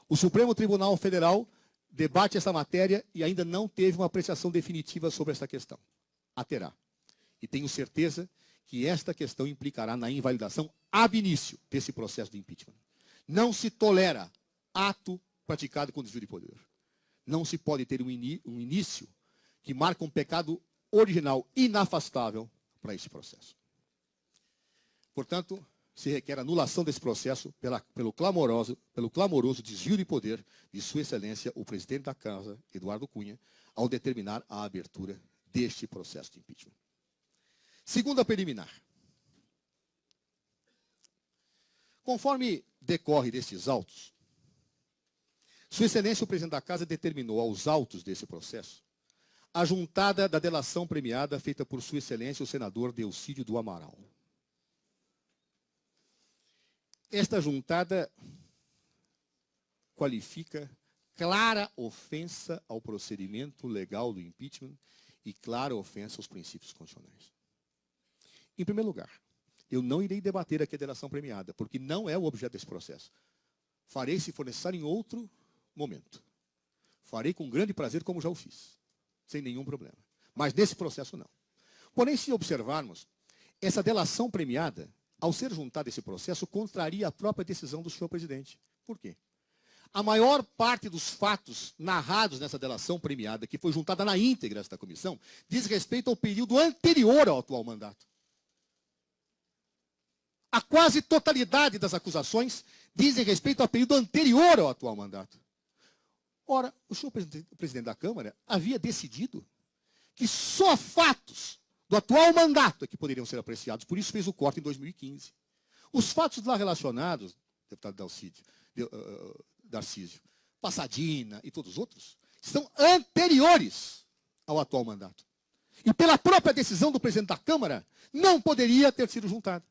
O Supremo Tribunal Federal debate essa matéria e ainda não teve uma apreciação definitiva sobre essa questão. A terá. E tenho certeza que esta questão implicará na invalidação ab início desse processo de impeachment. Não se tolera ato praticado com desvio de poder. Não se pode ter um início que marca um pecado original, inafastável, para esse processo. Portanto, se requer anulação desse processo pelo clamoroso desvio de poder de Sua Excelência, o presidente da Casa, Eduardo Cunha, ao determinar a abertura deste processo de impeachment. Segunda preliminar. Conforme decorre destes autos, Sua Excelência, o presidente da Casa, determinou aos autos desse processo a juntada da delação premiada feita por Sua Excelência, o senador Delcídio do Amaral. Esta juntada qualifica clara ofensa ao procedimento legal do impeachment e clara ofensa aos princípios constitucionais. Em primeiro lugar, eu não irei debater aqui a delação premiada, porque não é o objeto desse processo. Farei, se for necessário, em outro momento. Farei com grande prazer, como já o fiz, sem nenhum problema. Mas nesse processo, não. Porém, se observarmos, essa delação premiada, ao ser juntada a esse processo, contraria a própria decisão do senhor presidente. Por quê? A maior parte dos fatos narrados nessa delação premiada, que foi juntada na íntegra esta comissão, diz respeito ao período anterior ao atual mandato. A quase totalidade das acusações dizem respeito ao período anterior ao atual mandato. Ora, o senhor presidente da Câmara havia decidido que só fatos do atual mandato é que poderiam ser apreciados, por isso fez o corte em 2015. Os fatos lá relacionados, deputado Darcísio, Passadina e todos os outros, são anteriores ao atual mandato. E pela própria decisão do presidente da Câmara, não poderia ter sido juntado.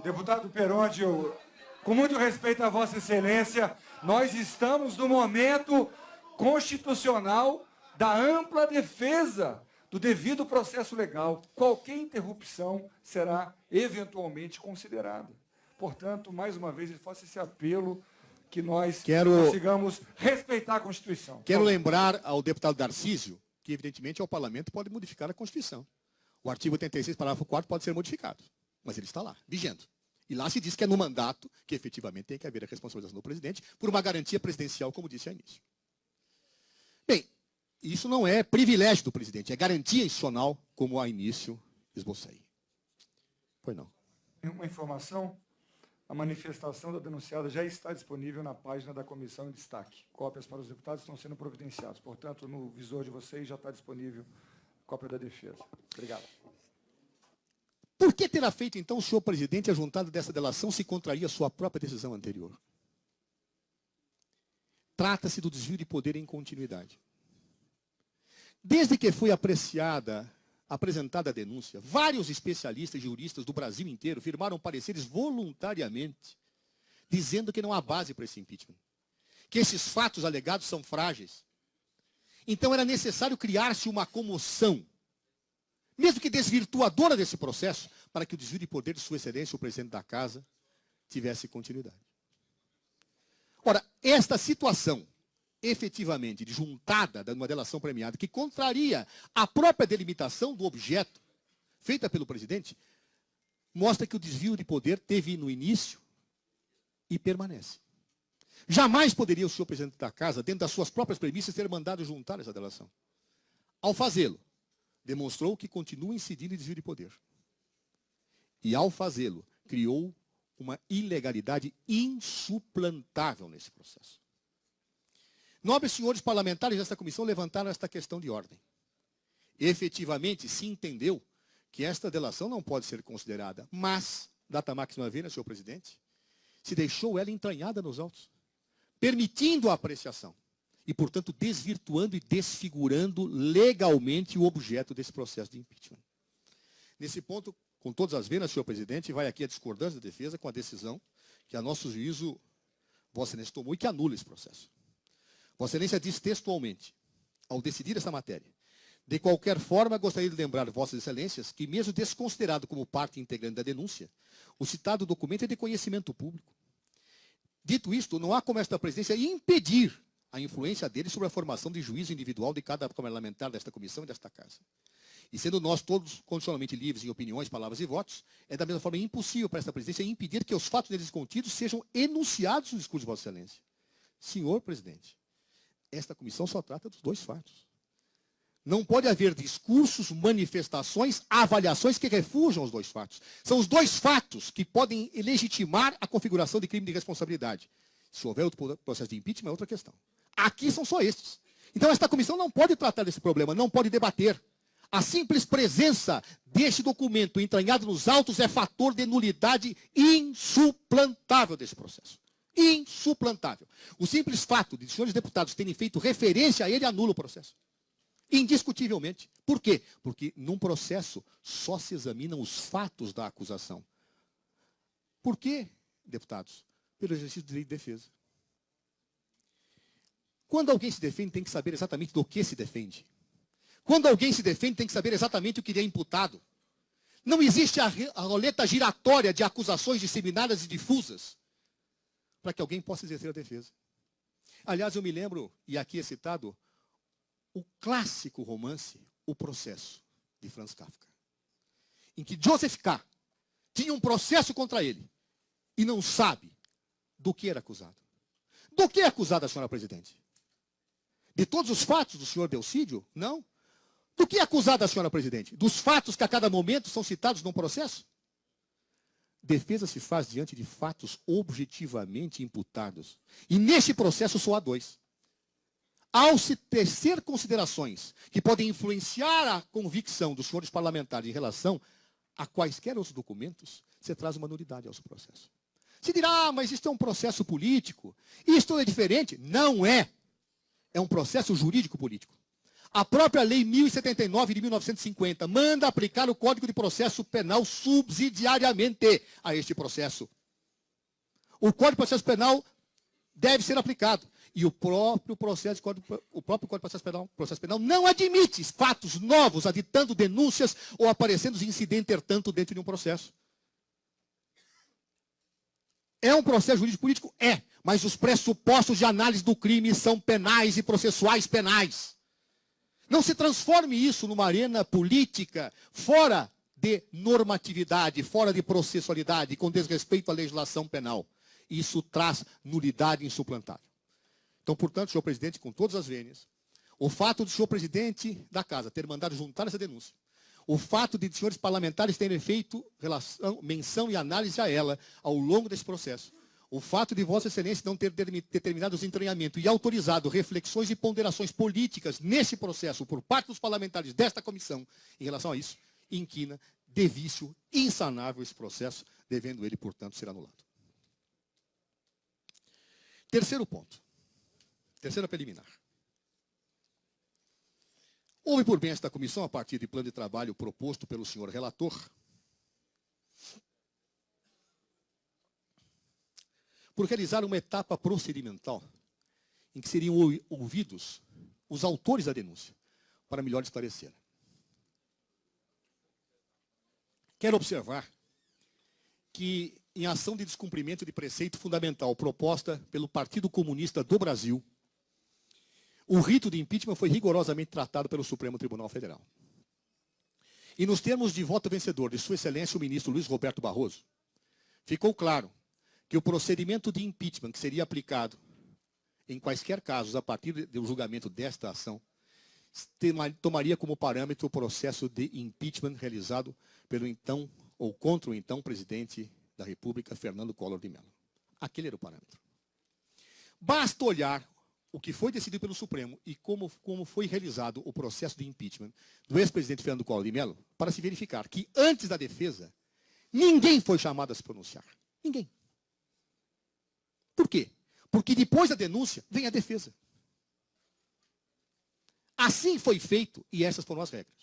Deputado Perondi, com muito respeito a Vossa Excelência, nós estamos no momento constitucional da ampla defesa do devido processo legal. Qualquer interrupção será eventualmente considerada. Portanto, mais uma vez, faço esse apelo que nós consigamos respeitar a Constituição. Quero lembrar ao deputado Darcísio que, evidentemente, o Parlamento pode modificar a Constituição. O artigo 86, parágrafo 4º, pode ser modificado. Mas ele está lá, vigendo. E lá se diz que é no mandato que efetivamente tem que haver a responsabilização do presidente por uma garantia presidencial, como disse ao início. Bem, isso não é privilégio do presidente, é garantia institucional, como ao início esbocei. Pois não. Uma informação, a manifestação da denunciada já está disponível na página da comissão em destaque. Cópias para os deputados estão sendo providenciadas. Portanto, no visor de vocês já está disponível cópia da defesa. Obrigado. Por que terá feito, então, o senhor presidente a juntada dessa delação se contraria a sua própria decisão anterior? Trata-se do desvio de poder em continuidade. Desde que foi apresentada a denúncia, vários especialistas e juristas do Brasil inteiro firmaram pareceres voluntariamente, dizendo que não há base para esse impeachment, que esses fatos alegados são frágeis. Então era necessário criar-se uma comoção, mesmo que desvirtuadora desse processo, para que o desvio de poder de Sua Excelência, o presidente da Casa, tivesse continuidade. Ora, esta situação, efetivamente, juntada de uma delação premiada, que contraria a própria delimitação do objeto feita pelo presidente, mostra que o desvio de poder teve no início e permanece. Jamais poderia o senhor presidente da casa, dentro das suas próprias premissas, ter mandado juntar essa delação. Ao fazê-lo, demonstrou que continua incidindo em desvio de poder. E ao fazê-lo, criou uma ilegalidade insuplantável nesse processo. Nobres senhores parlamentares desta comissão levantaram esta questão de ordem. Efetivamente, se entendeu que esta delação não pode ser considerada, mas, data máxima vênia, senhor presidente, se deixou ela entranhada nos autos, permitindo a apreciação e, portanto, desvirtuando e desfigurando legalmente o objeto desse processo de impeachment. Nesse ponto, com todas as venas, senhor presidente, vai aqui a discordância da defesa com a decisão que, a nosso juízo, Vossa Excelência tomou e que anula esse processo. Vossa Excelência diz textualmente, ao decidir essa matéria: de qualquer forma, gostaria de lembrar Vossas Excelências que, mesmo desconsiderado como parte integrante da denúncia, o citado documento é de conhecimento público. Dito isto, não há como esta presidência impedir a influência dele sobre a formação de juízo individual de cada parlamentar desta comissão e desta casa. E sendo nós todos condicionalmente livres em opiniões, palavras e votos, é da mesma forma impossível para esta presidência impedir que os fatos neles contidos sejam enunciados no discurso de Vossa Excelência. Senhor presidente, esta comissão só trata dos dois fatos. Não pode haver discursos, manifestações, avaliações que refujam os dois fatos. São os dois fatos que podem legitimar a configuração de crime de responsabilidade. Se houver outro processo de impeachment, é outra questão. Aqui são só estes. Então, esta comissão não pode tratar desse problema, não pode debater. A simples presença deste documento entranhado nos autos é fator de nulidade insuplantável desse processo. Insuplantável. O simples fato de os senhores deputados terem feito referência a ele anula o processo. Indiscutivelmente. Por quê? Porque num processo só se examinam os fatos da acusação. Por quê, deputados? Pelo exercício do direito de defesa. Quando alguém se defende, tem que saber exatamente do que se defende. Quando alguém se defende, tem que saber exatamente o que lhe é imputado. Não existe a roleta giratória de acusações disseminadas e difusas para que alguém possa exercer a defesa. Aliás, eu me lembro, e aqui é citado, o clássico romance O Processo, de Franz Kafka, em que Joseph K. tinha um processo contra ele e não sabe do que era acusado. Do que é acusada a senhora presidente? De todos os fatos do senhor Delcídio? Não. Do que é acusada a senhora presidente? Dos fatos que a cada momento são citados num processo? Defesa se faz diante de fatos objetivamente imputados. E neste processo só há dois. Ao se tecer considerações que podem influenciar a convicção dos senhores parlamentares em relação a quaisquer outros documentos, você traz uma nulidade ao seu processo. Se dirá, mas isto é um processo político, isto é diferente. Não é. É um processo jurídico-político. A própria Lei 1079 de 1950 manda aplicar o Código de Processo Penal subsidiariamente a este processo. O Código de Processo Penal deve ser aplicado. E o próprio Código de Processo Penal não admite fatos novos, aditando denúncias ou aparecendo incidente, tanto dentro de um processo. É um processo jurídico-político? É. Mas os pressupostos de análise do crime são penais e processuais penais. Não se transforme isso numa arena política fora de normatividade, fora de processualidade, com desrespeito à legislação penal. Isso traz nulidade insuplantável. Então, portanto, senhor presidente, com todas as vênias, o fato do senhor presidente da casa ter mandado juntar essa denúncia, o fato de senhores parlamentares terem feito menção e análise a ela ao longo desse processo, o fato de Vossa Excelência não ter determinado os entranhamentos e autorizado reflexões e ponderações políticas nesse processo por parte dos parlamentares desta comissão em relação a isso, inquina de vício insanável esse processo, devendo ele, portanto, ser anulado. Terceiro ponto. Terceira preliminar. Houve por bem esta comissão, a partir de plano de trabalho proposto pelo senhor relator, por realizar uma etapa procedimental em que seriam ouvidos os autores da denúncia, para melhor esclarecer. Quero observar que em ação de descumprimento de preceito fundamental proposta pelo Partido Comunista do Brasil, o rito de impeachment foi rigorosamente tratado pelo Supremo Tribunal Federal. E nos termos de voto vencedor de Sua Excelência o ministro Luiz Roberto Barroso, ficou claro que o procedimento de impeachment que seria aplicado em quaisquer casos a partir do julgamento desta ação tomaria como parâmetro o processo de impeachment realizado pelo então ou contra o então presidente da República, Fernando Collor de Mello. Aquele era o parâmetro. Basta olhar o que foi decidido pelo Supremo e como foi realizado o processo de impeachment do ex-presidente Fernando Collor de Mello para se verificar que antes da defesa, ninguém foi chamado a se pronunciar. Ninguém. Por quê? Porque depois da denúncia vem a defesa. Assim foi feito e essas foram as regras.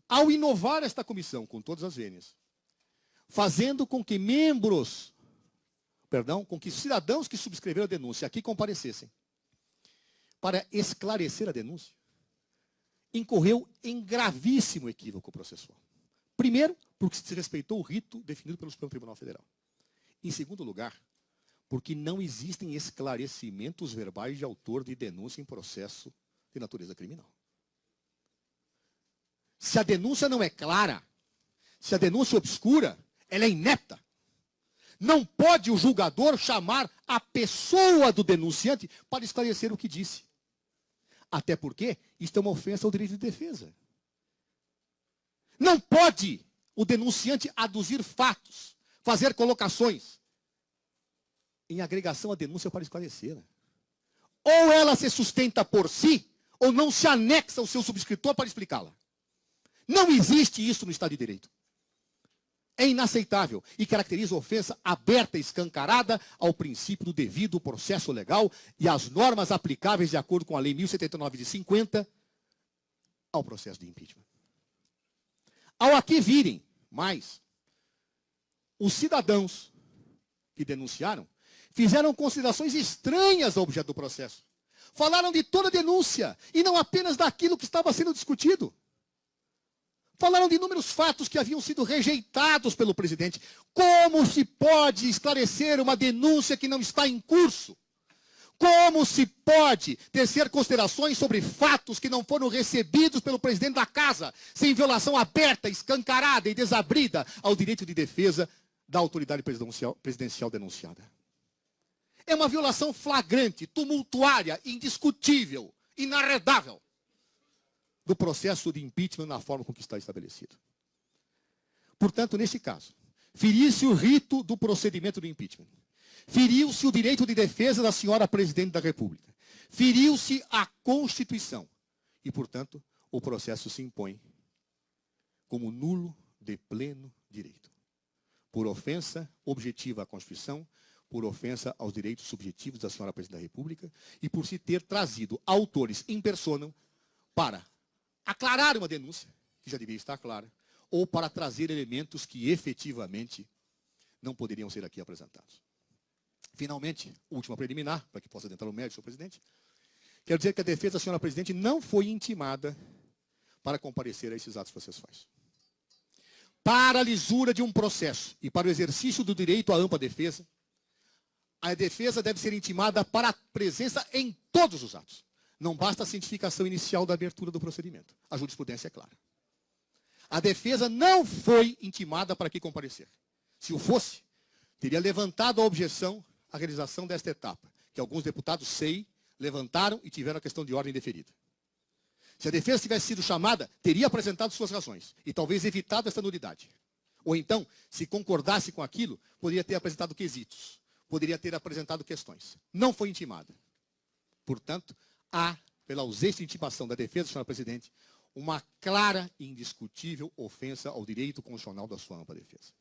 Ao inovar esta comissão com todas as vênias, fazendo com que com que cidadãos que subscreveram a denúncia aqui comparecessem para esclarecer a denúncia, incorreu em gravíssimo equívoco processual. Primeiro, porque se respeitou o rito definido pelo Supremo Tribunal Federal. Em segundo lugar, porque não existem esclarecimentos verbais de autor de denúncia em processo de natureza criminal. Se a denúncia não é clara, se a denúncia é obscura, ela é inepta. Não pode o julgador chamar a pessoa do denunciante para esclarecer o que disse. Até porque isto é uma ofensa ao direito de defesa. Não pode o denunciante aduzir fatos, fazer colocações em agregação à denúncia para esclarecer. Ou ela se sustenta por si, ou não se anexa ao seu subscritor para explicá-la. Não existe isso no Estado de Direito. É inaceitável e caracteriza ofensa aberta e escancarada ao princípio do devido processo legal e às normas aplicáveis de acordo com a Lei 1079 de 50 ao processo de impeachment. Ao aqui virem mais, os cidadãos que denunciaram fizeram considerações estranhas ao objeto do processo. Falaram de toda a denúncia e não apenas daquilo que estava sendo discutido. Falaram de inúmeros fatos que haviam sido rejeitados pelo presidente. Como se pode esclarecer uma denúncia que não está em curso? Como se pode tecer considerações sobre fatos que não foram recebidos pelo presidente da casa, sem violação aberta, escancarada e desabrida ao direito de defesa da autoridade presidencial denunciada? É uma violação flagrante, tumultuária, indiscutível, inarredável do processo de impeachment na forma com que está estabelecido. Portanto, neste caso, feriu-se o rito do procedimento do impeachment. Feriu-se o direito de defesa da senhora presidente da República. Feriu-se a Constituição. E, portanto, o processo se impõe como nulo de pleno direito. Por ofensa objetiva à Constituição, por ofensa aos direitos subjetivos da senhora presidente da República e por se ter trazido autores in personam para aclarar uma denúncia, que já devia estar clara, ou para trazer elementos que efetivamente não poderiam ser aqui apresentados. Finalmente, última preliminar, para que possa adentrar o mérito, senhor presidente, quero dizer que a defesa da senhora presidente não foi intimada para comparecer a esses atos processuais. Para a lisura de um processo e para o exercício do direito à ampla defesa, a defesa deve ser intimada para a presença em todos os atos. Não basta a cientificação inicial da abertura do procedimento. A jurisprudência é clara. A defesa não foi intimada para que comparecer. Se o fosse, teria levantado a objeção à realização desta etapa, que alguns deputados levantaram e tiveram a questão de ordem deferida. Se a defesa tivesse sido chamada, teria apresentado suas razões e talvez evitado essa nulidade. Ou então, se concordasse com aquilo, poderia ter apresentado quesitos, poderia ter apresentado questões. Não foi intimada. Portanto, há, pela ausência de intimação da defesa, senhora presidente, uma clara e indiscutível ofensa ao direito constitucional da sua ampla defesa.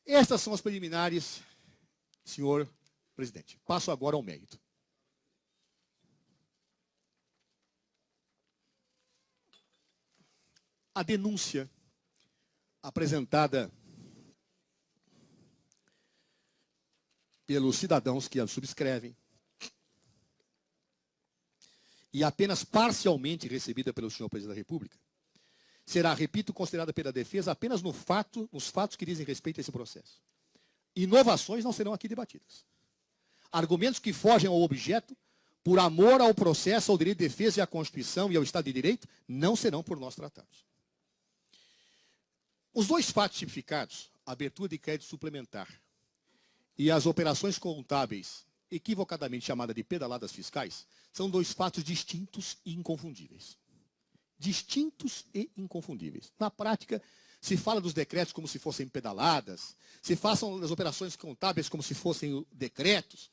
Estas são as preliminares, senhor presidente. Passo agora ao mérito. A denúncia apresentada pelos cidadãos que a subscrevem e apenas parcialmente recebida pelo senhor presidente da República, será, repito, considerada pela defesa apenas nos fatos que dizem respeito a esse processo. inovações não serão aqui debatidas. Argumentos que fogem ao objeto, por amor ao processo, ao direito de defesa e à Constituição e ao Estado de Direito, não serão por nós tratados. Os dois fatos tipificados, a abertura de crédito suplementar e as operações contábeis, equivocadamente chamadas de pedaladas fiscais, são dois fatos distintos e inconfundíveis. Distintos e inconfundíveis. Na prática, se fala dos decretos como se fossem pedaladas, se façam das operações contábeis como se fossem decretos.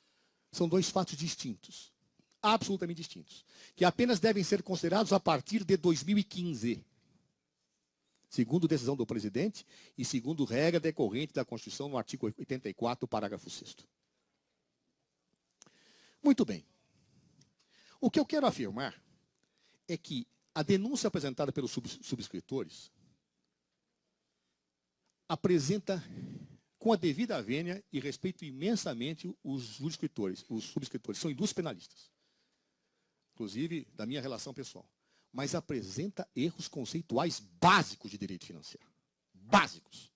São dois fatos distintos, absolutamente distintos, que apenas devem ser considerados a partir de 2015, segundo decisão do presidente e segundo regra decorrente da Constituição no artigo 84, parágrafo 6º. Muito bem. O que eu quero afirmar é que a denúncia apresentada pelos subscritores apresenta com a devida vênia e respeito imensamente os subscritores. Os subscritores são indústrias penalistas, inclusive da minha relação pessoal. Mas apresenta erros conceituais básicos de direito financeiro. Básicos.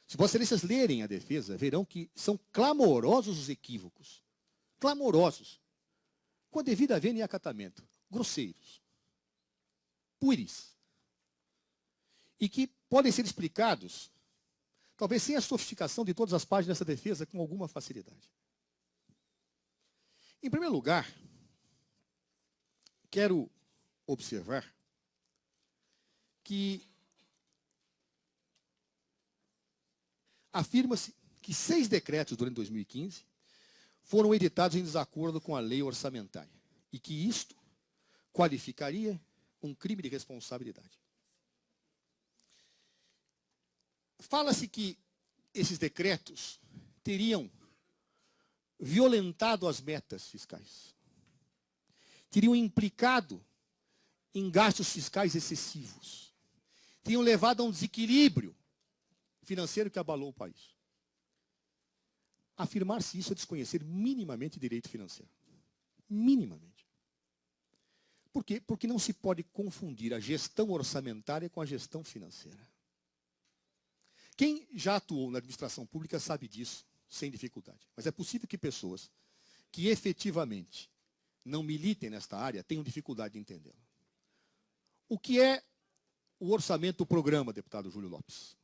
Se vocês lerem a defesa, verão que são clamorosos os equívocos. Clamorosos. Com a devida vênia e acatamento. Grosseiros. Pueris. E que podem ser explicados, talvez sem a sofisticação de todas as páginas dessa defesa, com alguma facilidade. Em primeiro lugar, quero observar que afirma-se que 6 decretos durante 2015 foram editados em desacordo com a lei orçamentária e que isto qualificaria um crime de responsabilidade. Fala-se que esses decretos teriam violentado as metas fiscais, teriam implicado em gastos fiscais excessivos, teriam levado a um desequilíbrio financeiro que abalou o país. Afirmar-se isso é desconhecer minimamente direito financeiro. Minimamente. Por quê? Porque não se pode confundir a gestão orçamentária com a gestão financeira. Quem já atuou na administração pública sabe disso, sem dificuldade. Mas é possível que pessoas que efetivamente não militem nesta área tenham dificuldade de entendê-la. O que é o orçamento programa, deputado Júlio Lopes?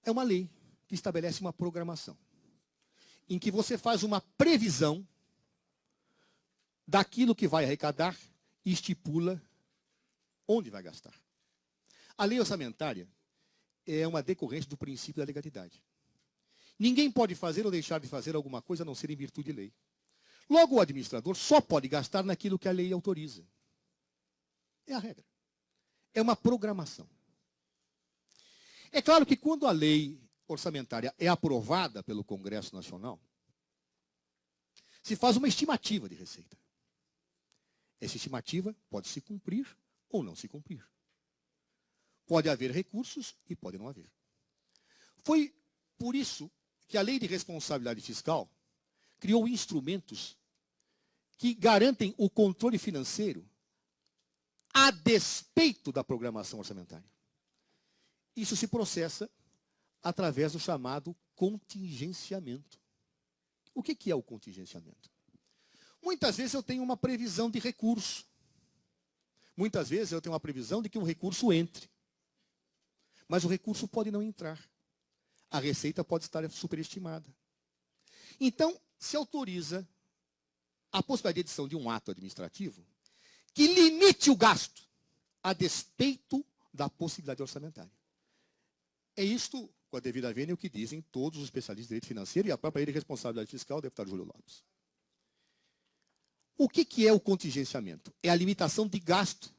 É uma lei que estabelece uma programação, em que você faz uma previsão daquilo que vai arrecadar e estipula onde vai gastar. A lei orçamentária é uma decorrência do princípio da legalidade. Ninguém pode fazer ou deixar de fazer alguma coisa a não ser em virtude de lei. Logo, o administrador só pode gastar naquilo que a lei autoriza. É a regra. É uma programação. É claro que quando a lei orçamentária é aprovada pelo Congresso Nacional, se faz uma estimativa de receita. Essa estimativa pode se cumprir ou não se cumprir. Pode haver recursos e pode não haver. Foi por isso que a Lei de Responsabilidade Fiscal criou instrumentos que garantem o controle financeiro a despeito da programação orçamentária. Isso se processa através do chamado contingenciamento. O que é o contingenciamento? Muitas vezes eu tenho uma previsão de recurso. Muitas vezes eu tenho uma previsão de que um recurso entre. Mas o recurso pode não entrar. A receita pode estar superestimada. Então, se autoriza a possibilidade de edição de um ato administrativo que limite o gasto a despeito da possibilidade orçamentária. É isto, com a devida vênia, o que dizem todos os especialistas em direito financeiro e a própria lei de responsabilidade fiscal, o deputado Júlio Lopes. O que é o contingenciamento? É a limitação de gasto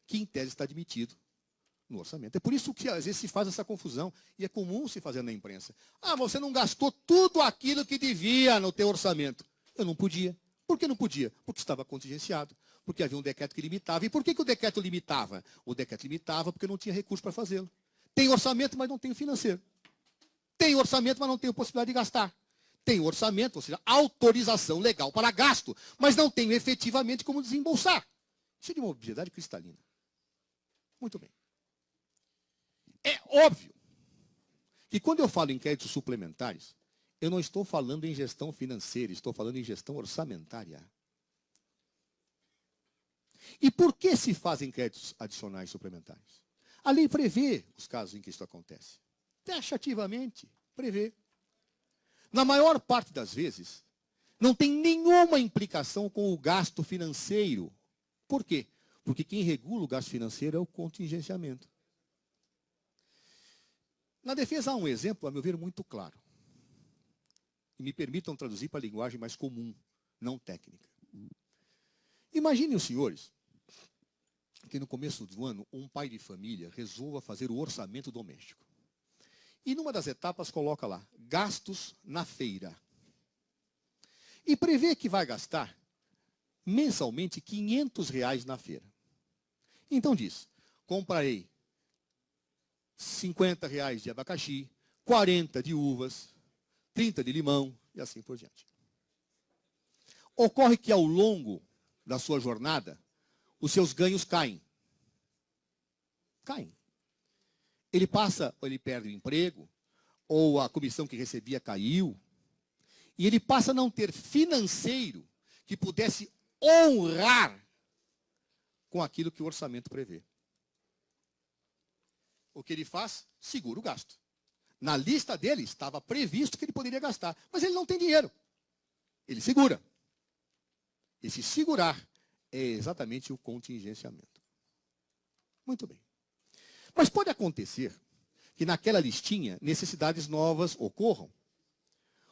que, em tese, está admitido no orçamento. É por isso que, às vezes, se faz essa confusão, e é comum se fazer na imprensa. Ah, você não gastou tudo aquilo que devia no teu orçamento. Eu não podia. Por que não podia? Porque estava contingenciado. Porque havia um decreto que limitava. E por que o decreto limitava? O decreto limitava porque não tinha recurso para fazê-lo. Tem orçamento, mas não tem o financeiro. Tem orçamento, mas não tem a possibilidade de gastar. Tem orçamento, ou seja, autorização legal para gasto, mas não tem efetivamente como desembolsar. Isso é de uma obviedade cristalina. Muito bem. É óbvio que quando eu falo em créditos suplementares, eu não estou falando em gestão financeira, estou falando em gestão orçamentária. E por que se fazem créditos adicionais suplementares? A lei prevê os casos em que isso acontece. Taxativamente, prevê. Na maior parte das vezes, não tem nenhuma implicação com o gasto financeiro. Por quê? Porque quem regula o gasto financeiro é o contingenciamento. Na defesa há um exemplo, a meu ver, muito claro. E me permitam traduzir para a linguagem mais comum, não técnica. Imaginem os senhores que no começo do ano, um pai de família resolva fazer o orçamento doméstico. E numa das etapas coloca lá, gastos na feira. E prevê que vai gastar mensalmente R$ 500 na feira. Então diz, comprarei R$ 50 de abacaxi, 40 de uvas, 30 de limão e assim por diante. Ocorre que ao longo da sua jornada, os seus ganhos caem. Caem. Ele passa, ou ele perde o emprego, ou a comissão que recebia caiu, e ele passa a não ter financeiro que pudesse honrar com aquilo que o orçamento prevê. O que ele faz? Segura o gasto. Na lista dele estava previsto que ele poderia gastar, mas ele não tem dinheiro. Ele segura. Esse segurar é exatamente o contingenciamento. Muito bem. Mas pode acontecer que naquela listinha necessidades novas ocorram.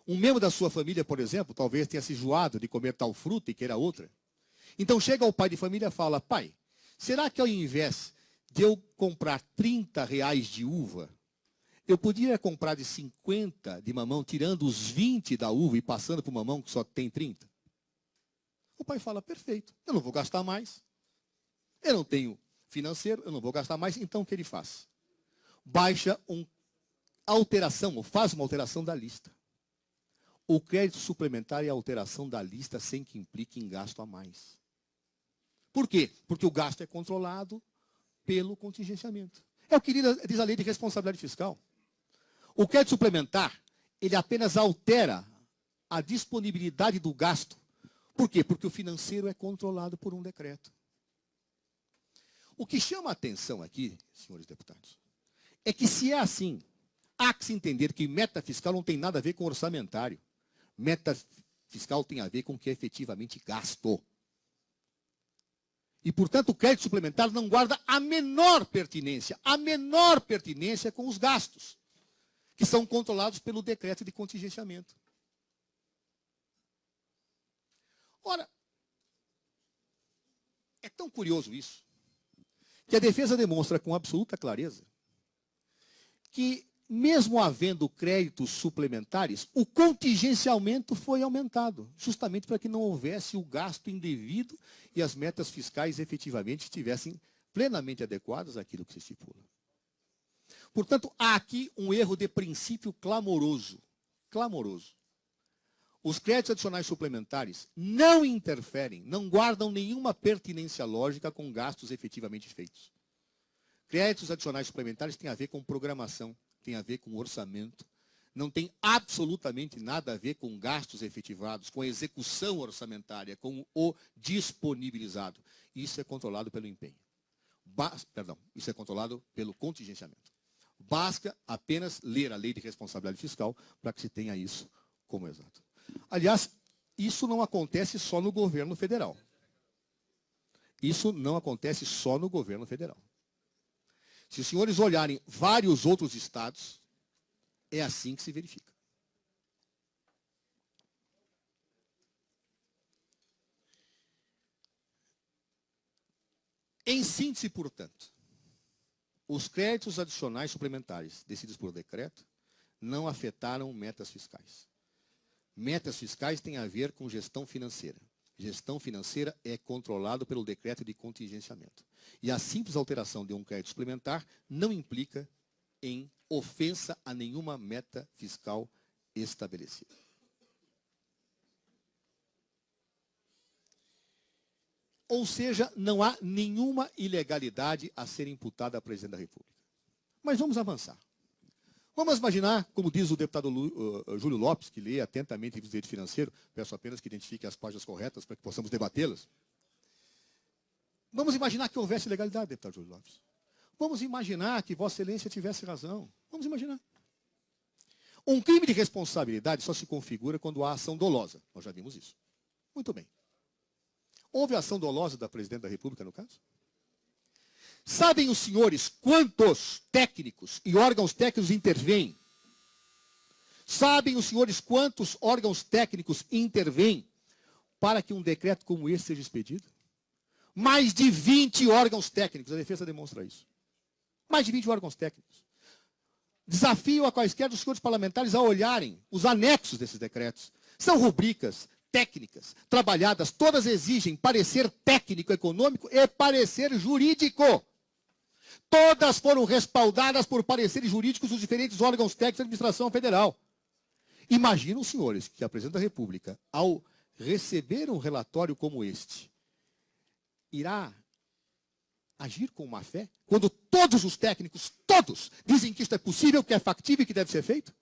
Um membro da sua família, por exemplo, talvez tenha se enjoado de comer tal fruta e queira outra. Então chega o pai de família e fala, pai, será que ao invés de eu comprar R$ 30 de uva, eu podia comprar de 50 de mamão, tirando os 20 da uva e passando para o mamão que só tem 30? O pai fala, perfeito, eu não vou gastar mais. Eu não tenho financeiro, eu não vou gastar mais. Então o que ele faz? Baixa uma alteração, ou faz uma alteração da lista. O crédito suplementar é a alteração da lista sem que implique em gasto a mais. Por quê? Porque o gasto é controlado pelo contingenciamento. É o que diz a lei de responsabilidade fiscal. O crédito suplementar, ele apenas altera a disponibilidade do gasto. Por quê? Porque o financeiro é controlado por um decreto. O que chama a atenção aqui, senhores deputados, é que se é assim, há que se entender que meta fiscal não tem nada a ver com orçamentário. Meta fiscal tem a ver com o que é efetivamente gasto. E, portanto, o crédito suplementar não guarda a menor pertinência com os gastos, que são controlados pelo decreto de contingenciamento. Ora, é tão curioso isso, que a defesa demonstra com absoluta clareza que, mesmo havendo créditos suplementares, o contingenciamento foi aumentado, justamente para que não houvesse o gasto indevido e as metas fiscais efetivamente estivessem plenamente adequadas àquilo que se estipula. Portanto, há aqui um erro de princípio clamoroso. Clamoroso. Os créditos adicionais suplementares não interferem, não guardam nenhuma pertinência lógica com gastos efetivamente feitos. Créditos adicionais suplementares têm a ver com programação, tem a ver com orçamento, não tem absolutamente nada a ver com gastos efetivados, com a execução orçamentária, com o disponibilizado. Isso é controlado pelo empenho. Isso é controlado pelo contingenciamento. Basta apenas ler a lei de responsabilidade fiscal para que se tenha isso como exato. Aliás, isso não acontece só no governo federal. Isso não acontece só no governo federal. Se os senhores olharem vários outros estados, é assim que se verifica. Em síntese, portanto, os créditos adicionais suplementares decididos por decreto não afetaram metas fiscais. Metas fiscais têm a ver com gestão financeira. Gestão financeira é controlado pelo decreto de contingenciamento. E a simples alteração de um crédito suplementar não implica em ofensa a nenhuma meta fiscal estabelecida. Ou seja, não há nenhuma ilegalidade a ser imputada à Presidente da República. Mas vamos avançar. Vamos imaginar, como diz o deputado Júlio Lopes, que lê atentamente o direito financeiro, peço apenas que identifique as páginas corretas para que possamos debatê-las. Vamos imaginar que houvesse legalidade, deputado Júlio Lopes. Vamos imaginar que Vossa Excelência tivesse razão. Vamos imaginar. Um crime de responsabilidade só se configura quando há ação dolosa. Nós já vimos isso. Muito bem. Houve ação dolosa da Presidente da República, no caso? Sabem os senhores quantos técnicos e órgãos técnicos intervêm? Sabem os senhores quantos órgãos técnicos intervêm para que um decreto como esse seja expedido? Mais de 20 órgãos técnicos. A defesa demonstra isso. Mais de 20 órgãos técnicos. Desafio a quaisquer dos senhores parlamentares a olharem os anexos desses decretos. São rubricas técnicas, trabalhadas, todas exigem parecer técnico econômico e parecer jurídico. Todas foram respaldadas por pareceres jurídicos dos diferentes órgãos técnicos da administração federal. Imaginam, senhores, que a Presidente da República, ao receber um relatório como este, irá agir com má fé? Quando todos os técnicos, todos, dizem que isto é possível, que é factível e que deve ser feito?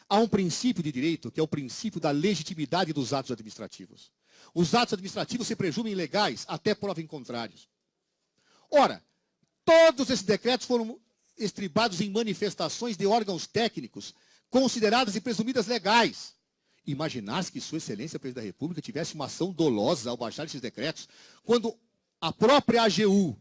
Há um princípio de direito, que é o princípio da legitimidade dos atos administrativos. Os atos administrativos se presumem legais, até prova em contrários. Ora, todos esses decretos foram estribados em manifestações de órgãos técnicos, consideradas e presumidas legais. Imaginar-se que Sua Excelência, Presidente da República, tivesse uma ação dolosa ao baixar esses decretos, quando a própria AGU,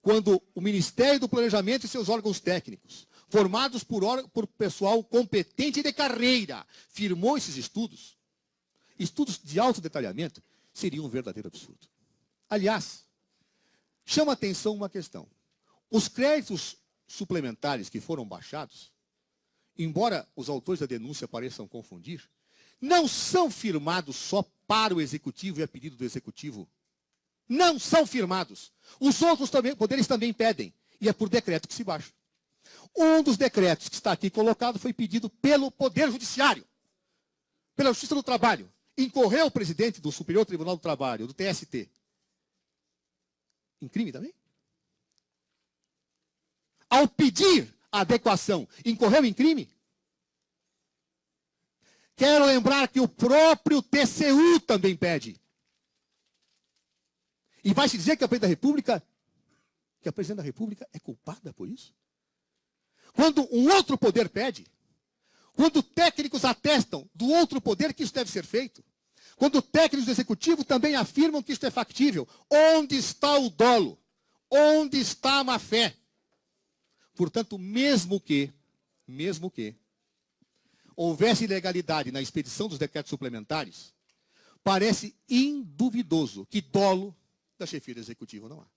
quando o Ministério do Planejamento e seus órgãos técnicos, formados por pessoal competente e de carreira, firmou esses estudos de alto detalhamento, seria um verdadeiro absurdo. Aliás, chama a atenção uma questão. Os créditos suplementares que foram baixados, embora os autores da denúncia pareçam confundir, não são firmados só para o Executivo e a pedido do Executivo. Não são firmados. Os outros poderes também pedem, e é por decreto que se baixa. Um dos decretos que está aqui colocado foi pedido pelo Poder Judiciário, pela Justiça do Trabalho. Incorreu o presidente do Superior Tribunal do Trabalho, do TST, em crime também? Ao pedir a adequação, incorreu em crime? Quero lembrar que o próprio TCU também pede. E vai se dizer que a Presidente da República é culpada por isso? Quando um outro poder pede, quando técnicos atestam do outro poder que isso deve ser feito, quando técnicos do Executivo também afirmam que isso é factível, onde está o dolo? Onde está a má-fé? Portanto, mesmo que houvesse ilegalidade na expedição dos decretos suplementares, parece induvidoso que dolo da chefia do Executivo não há.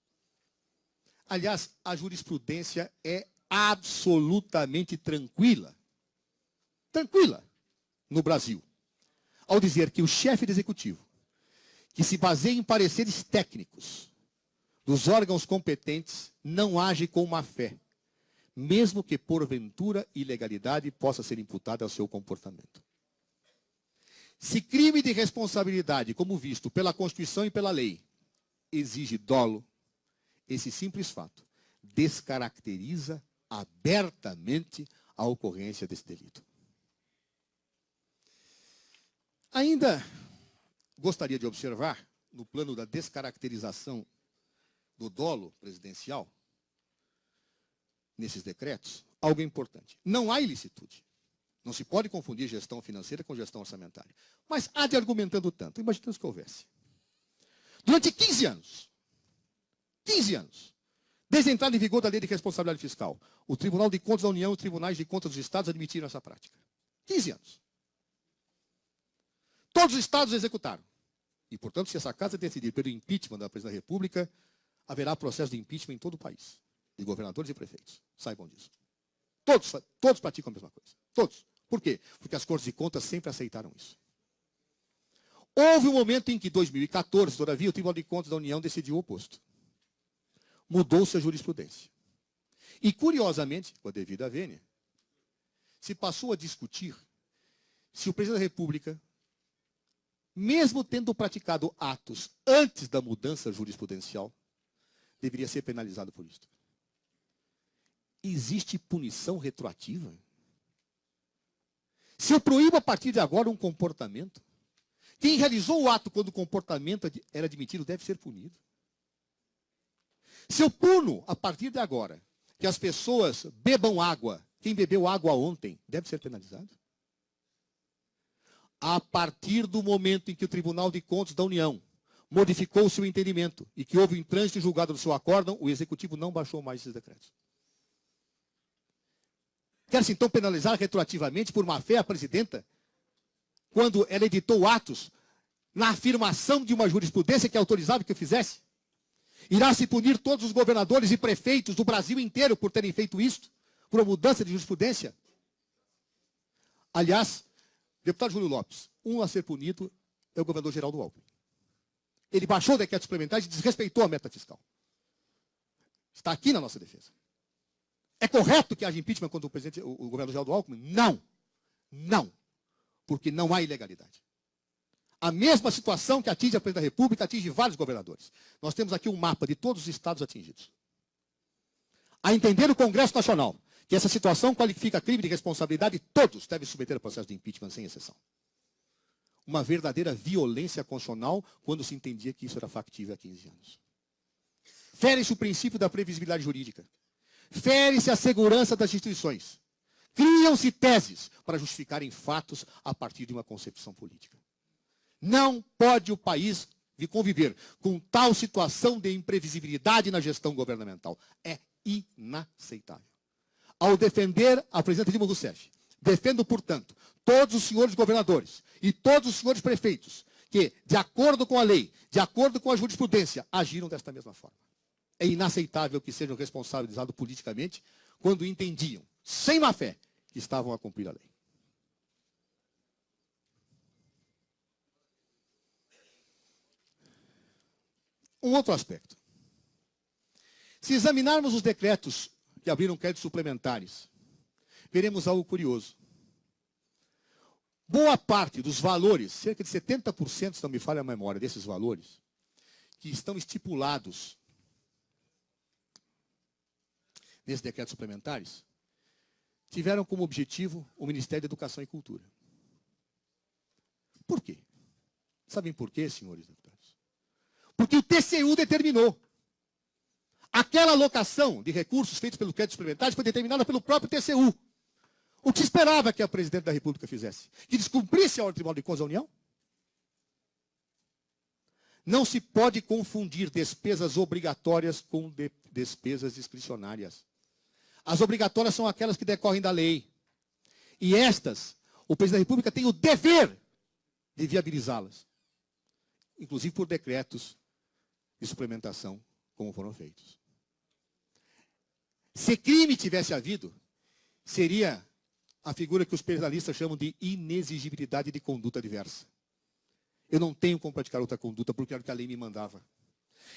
Aliás, a jurisprudência é absolutamente tranquila no Brasil, ao dizer que o chefe do Executivo, que se baseia em pareceres técnicos dos órgãos competentes, não age com má fé, mesmo que porventura ilegalidade possa ser imputada ao seu comportamento. Se crime de responsabilidade, como visto pela Constituição e pela lei, exige dolo, esse simples fato descaracteriza abertamente a ocorrência desse delito. Ainda gostaria de observar, no plano da descaracterização do dolo presidencial, nesses decretos, algo importante. Não há ilicitude. Não se pode confundir gestão financeira com gestão orçamentária. Mas há de argumentando tanto. Imaginemos que houvesse. Durante 15 anos, desde a entrada em vigor da Lei de Responsabilidade Fiscal, o Tribunal de Contas da União e os Tribunais de Contas dos Estados admitiram essa prática. 15 anos. Todos os estados executaram. E, portanto, se essa casa decidir pelo impeachment da Presidente da República, haverá processo de impeachment em todo o país, de governadores e prefeitos. Saibam disso. Todos praticam a mesma coisa. Todos. Por quê? Porque as Cortes de Contas sempre aceitaram isso. Houve um momento em que, em 2014, todavia, o Tribunal de Contas da União decidiu o oposto. Mudou-se a jurisprudência. E, curiosamente, com a devida vênia, se passou a discutir se o Presidente da República, mesmo tendo praticado atos antes da mudança jurisprudencial, deveria ser penalizado por isso. existe punição retroativa? Se eu proíbo a partir de agora um comportamento, quem realizou o ato quando o comportamento era admitido deve ser punido. Se eu puno a partir de agora que as pessoas bebam água, quem bebeu água ontem deve ser penalizado. A partir do momento em que o Tribunal de Contas da União modificou o seu entendimento e que houve um trânsito julgado do seu acórdão, o Executivo não baixou mais esses decretos. Quer-se então penalizar retroativamente por má-fé a presidenta, quando ela editou atos na afirmação de uma jurisprudência que autorizava que eu fizesse? Irá se punir todos os governadores e prefeitos do Brasil inteiro por terem feito isso, por uma mudança de jurisprudência? Aliás, deputado Júlio Lopes, um a ser punido é o governador Geraldo Alckmin. Ele baixou o decreto suplementar e desrespeitou a meta fiscal. Está aqui na nossa defesa. É correto que haja impeachment contra o governador Geraldo Alckmin? Não. Não. Porque não há ilegalidade. A mesma situação que atinge a presidência da República atinge vários governadores. Nós temos aqui um mapa de todos os estados atingidos. A entender o Congresso Nacional que essa situação qualifica crime de responsabilidade, todos devem submeter ao processo de impeachment, sem exceção. Uma verdadeira violência constitucional quando se entendia que isso era factível há 15 anos. Fere-se o princípio da previsibilidade jurídica. Fere-se a segurança das instituições. Criam-se teses para justificarem fatos a partir de uma concepção política. Não pode o país conviver com tal situação de imprevisibilidade na gestão governamental. É inaceitável. Ao defender a presidenta Dilma Rousseff, defendo, portanto, todos os senhores governadores e todos os senhores prefeitos que, de acordo com a lei, de acordo com a jurisprudência, agiram desta mesma forma. É inaceitável que sejam responsabilizados politicamente quando entendiam, sem má fé, que estavam a cumprir a lei. Um outro aspecto. Se examinarmos os decretos que abriram créditos suplementares, veremos algo curioso. Boa parte dos valores, cerca de 70%, se não me falha a memória, desses valores, que estão estipulados nesses decretos suplementares, tiveram como objetivo o Ministério da Educação e Cultura. Por quê? Sabem por quê, senhores deputados? Porque o TCU determinou. Aquela alocação de recursos feitos pelos créditos suplementares foi determinada pelo próprio TCU. O que esperava que a presidente da República fizesse? Que descumprisse a ordem do Tribunal de Contas da União? Não se pode confundir despesas obrigatórias com despesas discricionárias. As obrigatórias são aquelas que decorrem da lei. E estas, o presidente da República tem o dever de viabilizá-las. Inclusive por decretos de suplementação, como foram feitos. Se crime tivesse havido, seria a figura que os penalistas chamam de inexigibilidade de conduta adversa. Eu não tenho como praticar outra conduta porque era o que a lei me mandava.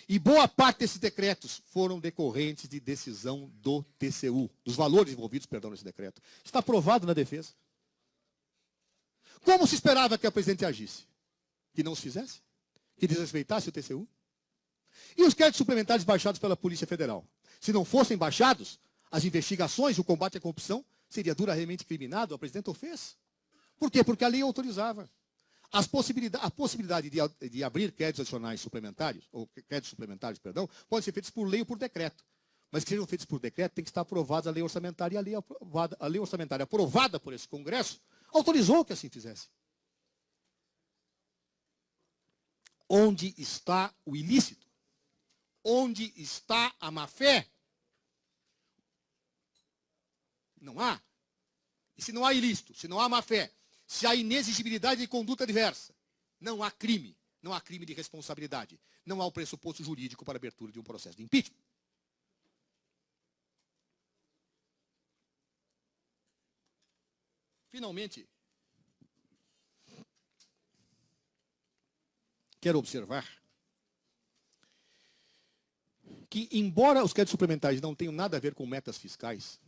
E boa parte desses decretos foram decorrentes de decisão do TCU, dos valores envolvidos, nesse decreto. Está aprovado na defesa. Como se esperava que a presidente agisse? Que não se fizesse? Que desrespeitasse o TCU? E os créditos suplementares baixados pela Polícia Federal? Se não fossem baixados, as investigações e o combate à corrupção seria duramente criminado, a presidenta o fez. Por quê? Porque a lei autorizava. A possibilidade de abrir créditos adicionais suplementares, ou créditos suplementares, pode ser feitos por lei ou por decreto. Mas que sejam feitos por decreto, tem que estar aprovada a lei orçamentária. E a lei orçamentária aprovada por esse Congresso autorizou que assim fizesse. Onde está o ilícito? Onde está a má-fé? Não há. E se não há ilícito, se não há má-fé, se há inexigibilidade de conduta adversa, não há crime. Não há crime de responsabilidade. Não há o pressuposto jurídico para a abertura de um processo de impeachment. Finalmente, quero observar que, embora os créditos suplementares não tenham nada a ver com metas fiscais,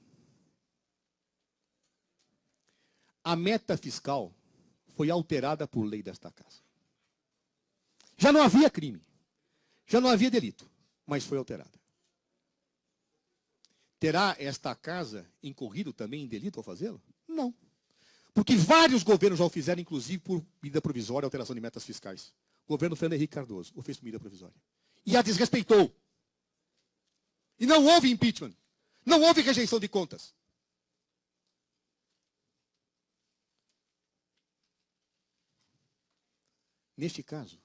a meta fiscal foi alterada por lei desta casa. Já não havia crime, já não havia delito, mas foi alterada. Terá esta casa incorrido também em delito ao fazê-lo? Não. Porque vários governos já o fizeram, inclusive por medida provisória, alteração de metas fiscais. O governo Fernando Henrique Cardoso o fez por medida provisória. E a desrespeitou. E não houve impeachment. Não houve rejeição de contas. Neste caso,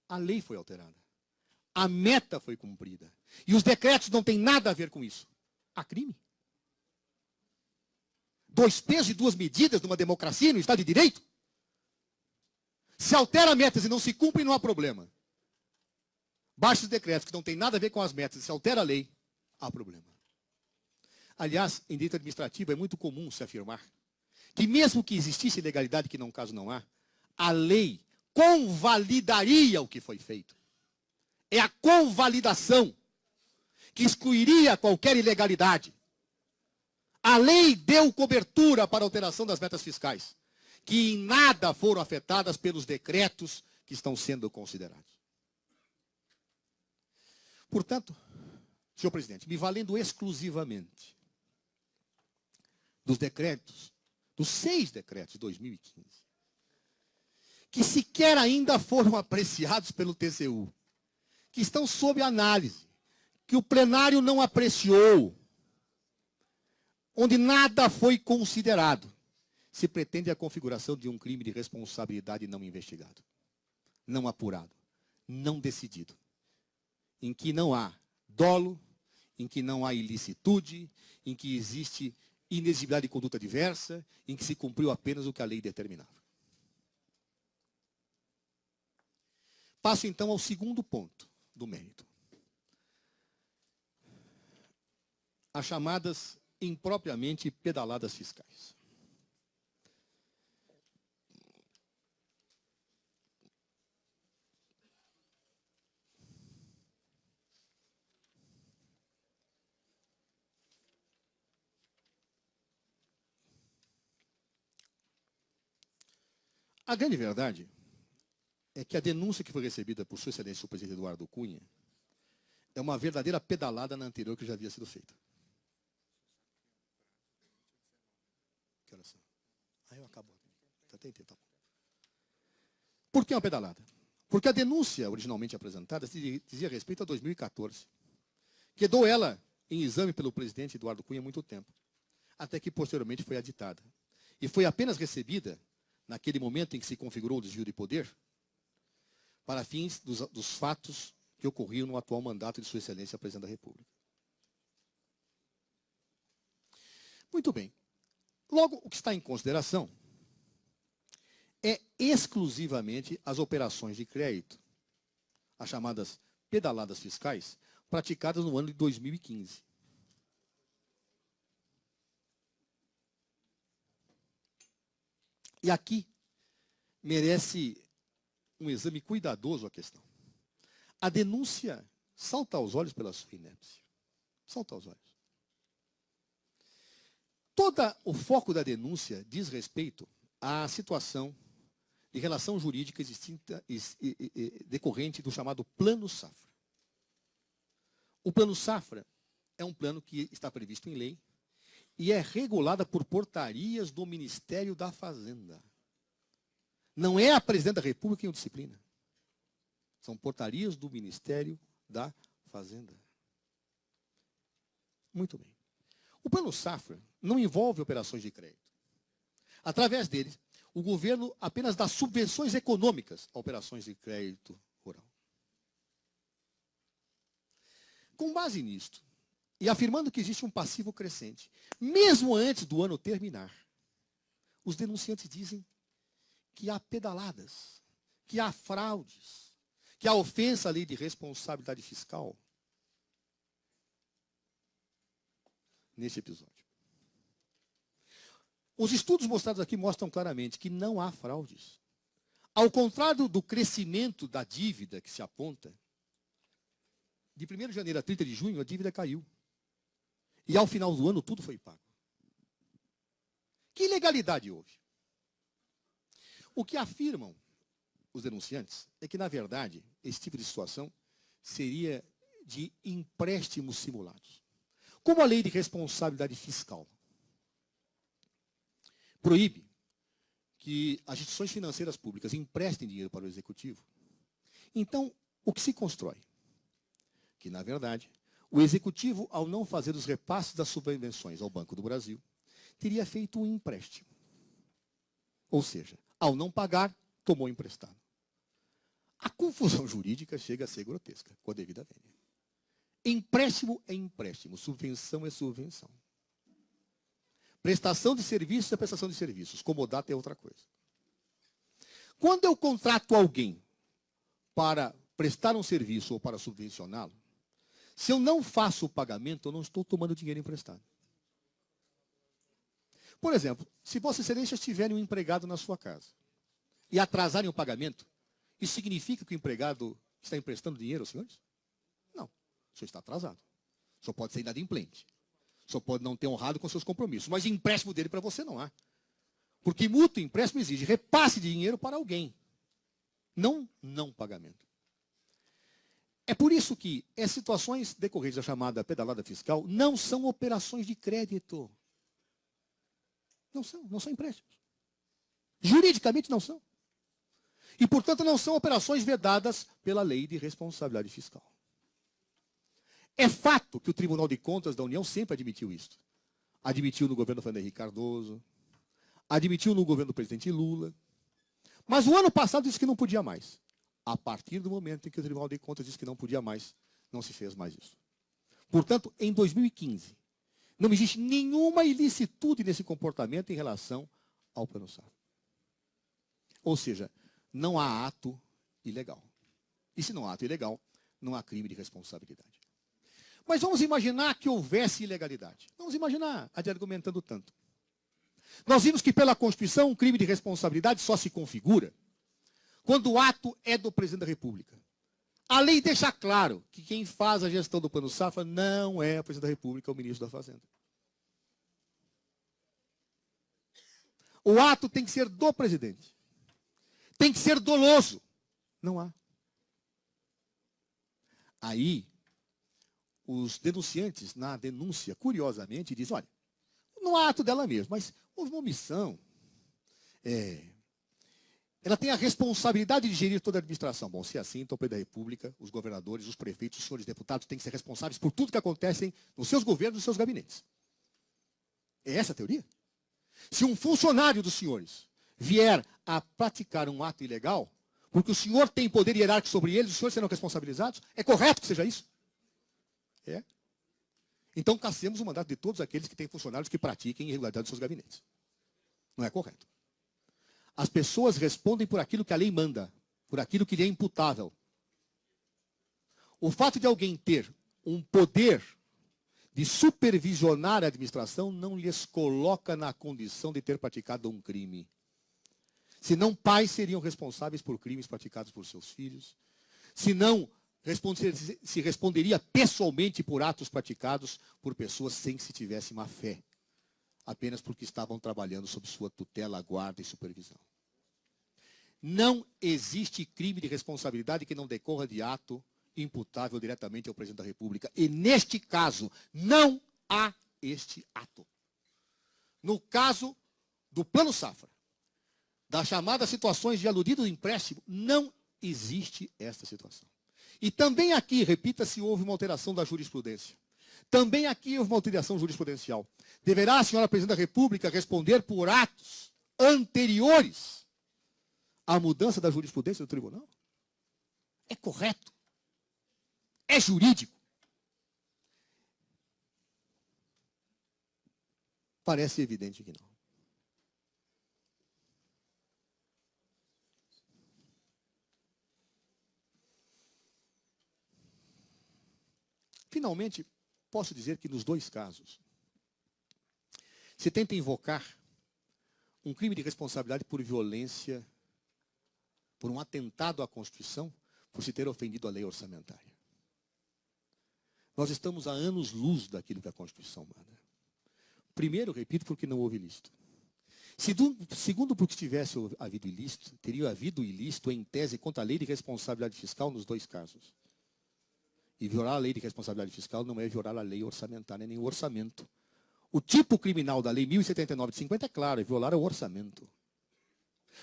a lei foi alterada. A meta foi cumprida. E os decretos não têm nada a ver com isso. Há crime. 2 pesos e 2 medidas numa democracia, no Estado de Direito? Se altera metas e não se cumpre, não há problema. Baixa os decretos que não têm nada a ver com as metas e se altera a lei, há problema. Aliás, em direito administrativo é muito comum se afirmar que mesmo que existisse ilegalidade, que no caso não há, a lei convalidaria o que foi feito. É a convalidação que excluiria qualquer ilegalidade. A lei deu cobertura para a alteração das metas fiscais, que em nada foram afetadas pelos decretos que estão sendo considerados. Portanto, senhor presidente, me valendo exclusivamente dos decretos, dos 6 decretos de 2015, que sequer ainda foram apreciados pelo TCU, que estão sob análise, que o plenário não apreciou, onde nada foi considerado, se pretende a configuração de um crime de responsabilidade não investigado, não apurado, não decidido, em que não há dolo, em que não há ilicitude, em que existe inexigibilidade de conduta diversa, em que se cumpriu apenas o que a lei determinava. Passo então ao segundo ponto do mérito. As chamadas impropriamente pedaladas fiscais. A grande verdade é que a denúncia que foi recebida por Sua Excelência o presidente Eduardo Cunha é uma verdadeira pedalada na anterior que já havia sido feita. Que horas são? Aí eu acabo. Tá bom. Por que uma pedalada? Porque a denúncia originalmente apresentada dizia respeito a 2014. Quedou ela em exame pelo presidente Eduardo Cunha há muito tempo, até que posteriormente foi aditada. E foi apenas recebida naquele momento em que se configurou o desvio de poder, para fins dos fatos que ocorriam no atual mandato de Sua Excelência, Presidente da República. Muito bem. Logo, o que está em consideração é exclusivamente as operações de crédito, as chamadas pedaladas fiscais, praticadas no ano de 2015. E aqui merece um exame cuidadoso a questão. A denúncia salta aos olhos pela sua inépcia. Salta aos olhos. Todo o foco da denúncia diz respeito à situação de relação jurídica existente decorrente do chamado Plano Safra. O Plano Safra é um plano que está previsto em lei e é regulada por portarias do Ministério da Fazenda. Não é a Presidente da República quem o disciplina. São portarias do Ministério da Fazenda. Muito bem. O Plano Safra não envolve operações de crédito. Através dele, o governo apenas dá subvenções econômicas a operações de crédito rural. Com base nisto, e afirmando que existe um passivo crescente, mesmo antes do ano terminar, os denunciantes dizem que há pedaladas, que há fraudes, que há ofensa à lei de responsabilidade fiscal neste episódio. Os estudos mostrados aqui mostram claramente que não há fraudes. Ao contrário do crescimento da dívida que se aponta, de 1º de janeiro a 30 de junho, a dívida caiu. E ao final do ano, tudo foi pago. Que ilegalidade houve? O que afirmam os denunciantes é que, na verdade, esse tipo de situação seria de empréstimos simulados. Como a lei de responsabilidade fiscal proíbe que as instituições financeiras públicas emprestem dinheiro para o executivo, então o que se constrói? Que, na verdade, o executivo, ao não fazer os repasses das subvenções ao Banco do Brasil, teria feito um empréstimo. Ou seja, ao não pagar, tomou emprestado. A confusão jurídica chega a ser grotesca, com a devida vênia. Empréstimo é empréstimo, subvenção é subvenção. Prestação de serviços é prestação de serviços, comodato é outra coisa. Quando eu contrato alguém para prestar um serviço ou para subvencioná-lo, se eu não faço o pagamento, eu não estou tomando dinheiro emprestado. Por exemplo, se Vossa Excelência tiverem um empregado na sua casa e atrasarem o pagamento, isso significa que o empregado está emprestando dinheiro aos senhores? Não. O senhor está atrasado. O senhor pode ser inadimplente. O senhor pode não ter honrado com seus compromissos. Mas empréstimo dele para você não há. Porque mútuo empréstimo exige repasse de dinheiro para alguém. Não pagamento. É por isso que as situações decorrentes da chamada pedalada fiscal não são operações de crédito. Não são empréstimos. Juridicamente não são. E, portanto, não são operações vedadas pela lei de responsabilidade fiscal. É fato que o Tribunal de Contas da União sempre admitiu isso. Admitiu no governo Fernando Henrique Cardoso, admitiu no governo do presidente Lula. Mas o ano passado disse que não podia mais. A partir do momento em que o Tribunal de Contas disse que não podia mais, não se fez mais isso. Portanto, em 2015, não existe nenhuma ilicitude nesse comportamento em relação ao Plano Safra. Ou seja, não há ato ilegal. E se não há ato ilegal, não há crime de responsabilidade. Mas vamos imaginar que houvesse ilegalidade. Vamos imaginar, argumentando tanto. Nós vimos que pela Constituição um crime de responsabilidade só se configura quando o ato é do presidente da República. A lei deixa claro que quem faz a gestão do Plano Safra não é o presidente da República, é o ministro da Fazenda. O ato tem que ser do presidente. Tem que ser doloso. Não há. Aí, os denunciantes, na denúncia, curiosamente, dizem, olha, não há ato dela mesmo, mas houve uma omissão. Ela tem a responsabilidade de gerir toda a administração. Bom, se é assim, então o presidente da República, os governadores, os prefeitos, os senhores deputados têm que ser responsáveis por tudo que acontece nos seus governos, nos seus gabinetes. É essa a teoria? Se um funcionário dos senhores vier a praticar um ato ilegal, porque o senhor tem poder hierárquico sobre eles, os senhores serão responsabilizados, é correto que seja isso? É. Então, cassemos o mandato de todos aqueles que têm funcionários que pratiquem irregularidade nos seus gabinetes. Não é correto. As pessoas respondem por aquilo que a lei manda, por aquilo que lhe é imputável. O fato de alguém ter um poder de supervisionar a administração não lhes coloca na condição de ter praticado um crime. Senão, pais seriam responsáveis por crimes praticados por seus filhos. Senão, se responderia pessoalmente por atos praticados por pessoas sem que se tivesse má fé, apenas porque estavam trabalhando sob sua tutela, guarda e supervisão. Não existe crime de responsabilidade que não decorra de ato imputável diretamente ao presidente da República. E neste caso, não há este ato. No caso do Plano Safra, das chamadas situações de aludido empréstimo, não existe esta situação. E também aqui, repita-se, houve uma alteração da jurisprudência. Também aqui houve uma alteração jurisprudencial. Deverá a senhora presidente da República responder por atos anteriores à mudança da jurisprudência do tribunal? É correto? É jurídico? Parece evidente que não. Finalmente, posso dizer que nos dois casos, se tenta invocar um crime de responsabilidade por violência, por um atentado à Constituição, por se ter ofendido a lei orçamentária. Nós estamos a anos-luz daquilo que a Constituição manda. Primeiro, repito, porque não houve ilícito. Segundo, porque se tivesse havido ilícito, teria havido ilícito em tese contra a lei de responsabilidade fiscal nos dois casos. E violar a lei de responsabilidade fiscal não é violar a lei orçamentária, nem o orçamento. O tipo criminal da lei 1079 de 50 é claro, é violar o orçamento.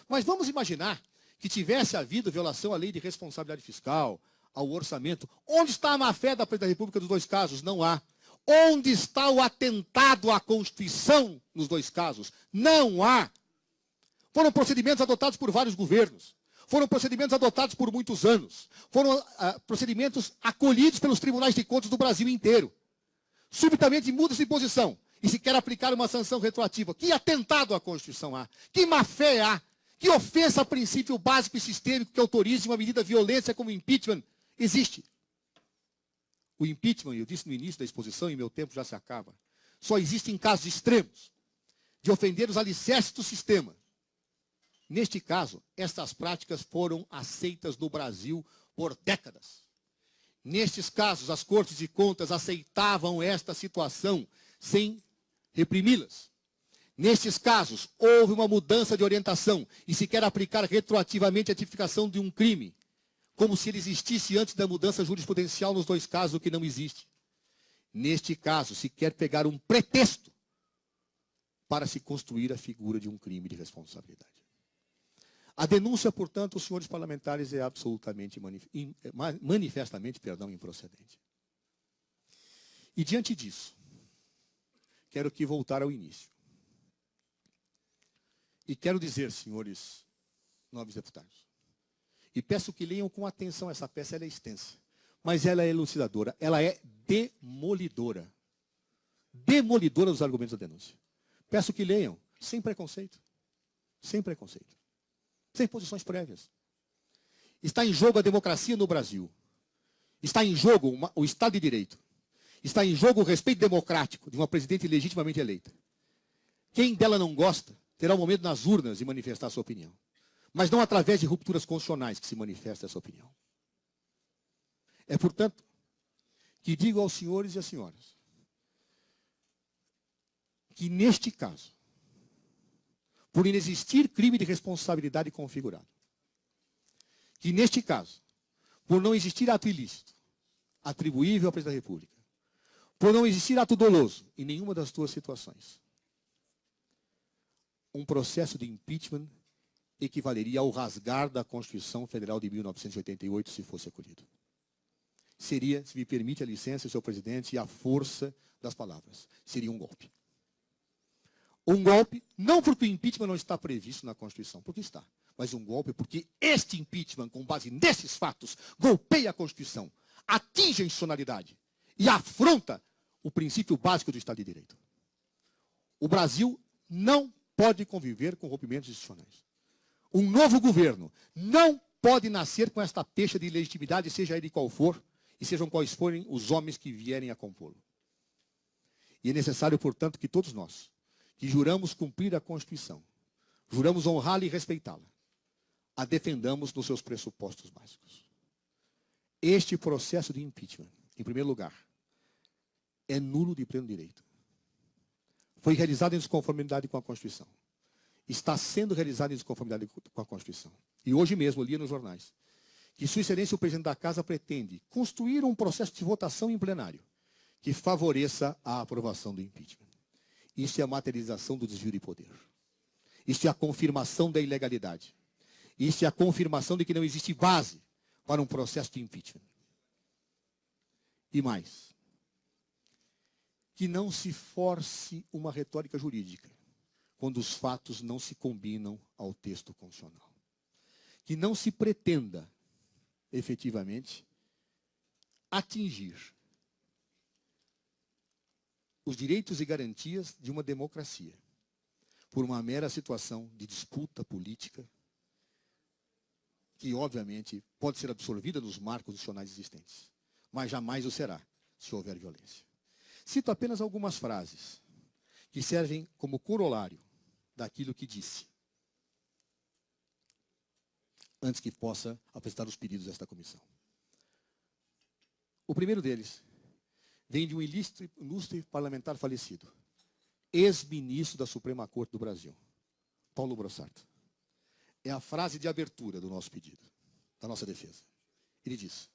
Mas vamos imaginar que tivesse havido violação à lei de responsabilidade fiscal, ao orçamento. Onde está a má-fé da Presidência da República dos dois casos? Não há. Onde está o atentado à Constituição nos dois casos? Não há. Foram procedimentos adotados por vários governos. Foram procedimentos adotados por muitos anos. Foram procedimentos acolhidos pelos tribunais de contas do Brasil inteiro. Subitamente muda-se de posição e se quer aplicar uma sanção retroativa. Que atentado à Constituição há? Que má-fé há? Que ofensa a princípio básico e sistêmico que autorize uma medida violência como impeachment existe? O impeachment, eu disse no início da exposição, e meu tempo já se acaba, só existe em casos extremos de ofender os alicerces do sistema. Neste caso, estas práticas foram aceitas no Brasil por décadas. Nestes casos, as Cortes de Contas aceitavam esta situação sem reprimi-las. Nestes casos, houve uma mudança de orientação e se quer aplicar retroativamente a tipificação de um crime, como se ele existisse antes da mudança jurisprudencial nos dois casos, o que não existe. Neste caso, se quer pegar um pretexto para se construir a figura de um crime de responsabilidade. A denúncia, portanto, os senhores parlamentares, é absolutamente, manifestamente, improcedente. E diante disso, quero aqui voltar ao início. E quero dizer, senhores nobres deputados, e peço que leiam com atenção essa peça, ela é extensa, mas ela é elucidadora, ela é demolidora. Demolidora dos argumentos da denúncia. Peço que leiam sem preconceito. Sem preconceito. Sem posições prévias. Está em jogo a democracia no Brasil. Está em jogo o Estado de Direito. Está em jogo o respeito democrático de uma presidente legitimamente eleita. Quem dela não gosta, terá um momento nas urnas de manifestar a sua opinião. Mas não através de rupturas constitucionais que se manifesta essa opinião. É, portanto, que digo aos senhores e às senhoras que, neste caso, por inexistir crime de responsabilidade configurado, que, neste caso, por não existir ato ilícito atribuível ao Presidente da República, por não existir ato doloso em nenhuma das duas situações, um processo de impeachment equivaleria ao rasgar da Constituição Federal de 1988, se fosse acolhido. Seria, se me permite a licença, senhor presidente, e a força das palavras, seria um golpe. Um golpe, não porque o impeachment não está previsto na Constituição, porque está, mas um golpe porque este impeachment, com base nesses fatos, golpeia a Constituição, atinge a institucionalidade e afronta o princípio básico do Estado de Direito. O Brasil não pode conviver com rompimentos institucionais. Um novo governo não pode nascer com esta pecha de ilegitimidade, seja ele qual for, e sejam quais forem os homens que vierem a compô-lo. E é necessário, portanto, que todos nós, que juramos cumprir a Constituição, juramos honrá-la e respeitá-la, a defendamos nos seus pressupostos básicos. Este processo de impeachment, em primeiro lugar, é nulo de pleno direito. Foi realizado em desconformidade com a Constituição. Está sendo realizado em desconformidade com a Constituição. E hoje mesmo, eu lia nos jornais, que Sua Excelência, o Presidente da Casa, pretende construir um processo de votação em plenário que favoreça a aprovação do impeachment. Isso é a materialização do desvio de poder. Isso é a confirmação da ilegalidade. Isso é a confirmação de que não existe base para um processo de impeachment. E mais, que não se force uma retórica jurídica quando os fatos não se combinam ao texto constitucional. Que não se pretenda, efetivamente, atingir os direitos e garantias de uma democracia por uma mera situação de disputa política que, obviamente, pode ser absorvida nos marcos constitucionais existentes, mas jamais o será se houver violência. Cito apenas algumas frases que servem como corolário daquilo que disse, antes que possa apresentar os pedidos desta comissão. O primeiro deles vem de um ilustre parlamentar falecido, ex-ministro da Suprema Corte do Brasil, Paulo Brossato. É a frase de abertura do nosso pedido, da nossa defesa. Ele diz: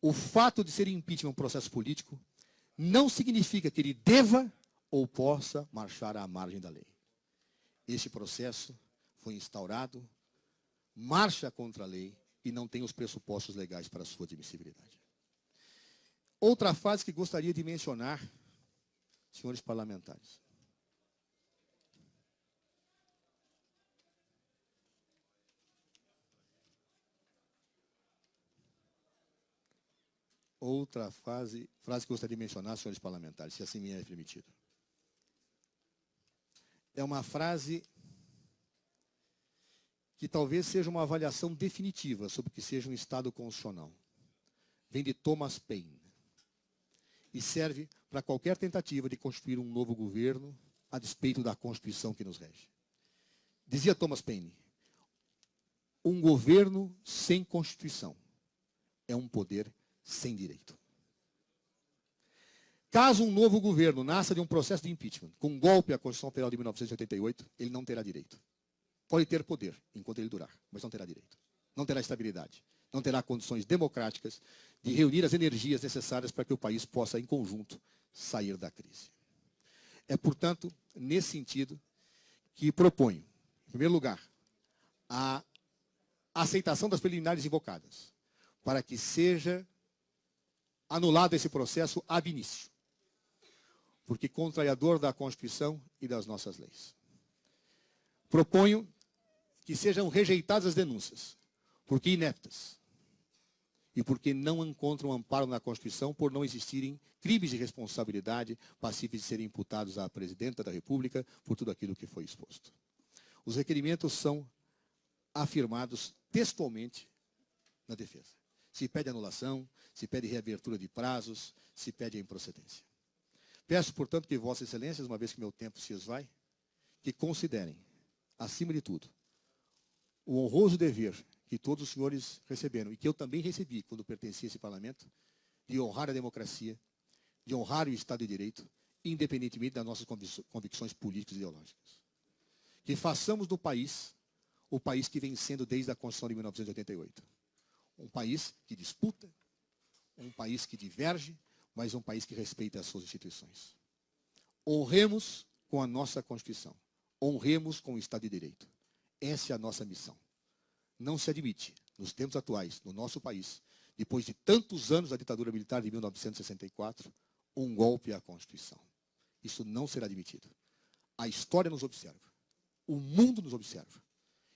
o fato de ser impeachment um processo político não significa que ele deva ou possa marchar à margem da lei. Este processo foi instaurado, marcha contra a lei e não tem os pressupostos legais para a sua admissibilidade. Outra fase que gostaria de mencionar, senhores parlamentares. Outra frase que gostaria de mencionar, senhores parlamentares, se assim me é permitido. É uma frase que talvez seja uma avaliação definitiva sobre o que seja um Estado constitucional. Vem de Thomas Paine e serve para qualquer tentativa de constituir um novo governo a despeito da Constituição que nos rege. Dizia Thomas Paine, um governo sem Constituição é um poder sem direito. Caso um novo governo nasça de um processo de impeachment, com um golpe à Constituição Federal de 1988, ele não terá direito. Pode ter poder enquanto ele durar, mas não terá direito. Não terá estabilidade. Não terá condições democráticas de reunir as energias necessárias para que o país possa, em conjunto, sair da crise. É, portanto, nesse sentido que proponho, em primeiro lugar, a aceitação das preliminares invocadas, para que seja anulado esse processo ab início, porque contrariador da Constituição e das nossas leis. Proponho que sejam rejeitadas as denúncias, porque ineptas, e porque não encontram amparo na Constituição por não existirem crimes de responsabilidade passíveis de serem imputados à Presidenta da República por tudo aquilo que foi exposto. Os requerimentos são afirmados textualmente na defesa. Se pede anulação, se pede reabertura de prazos, se pede a improcedência. Peço, portanto, que Vossas Excelências, uma vez que meu tempo se esvai, que considerem, acima de tudo, o honroso dever que todos os senhores receberam, e que eu também recebi quando pertencia a esse parlamento, de honrar a democracia, de honrar o Estado de Direito, independentemente das nossas convicções políticas e ideológicas. Que façamos do país o país que vem sendo desde a Constituição de 1988. Um país que disputa, um país que diverge, mas um país que respeita as suas instituições. Honremos com a nossa Constituição. Honremos com o Estado de Direito. Essa é a nossa missão. Não se admite, nos tempos atuais, no nosso país, depois de tantos anos da ditadura militar de 1964, um golpe à Constituição. Isso não será admitido. A história nos observa. O mundo nos observa.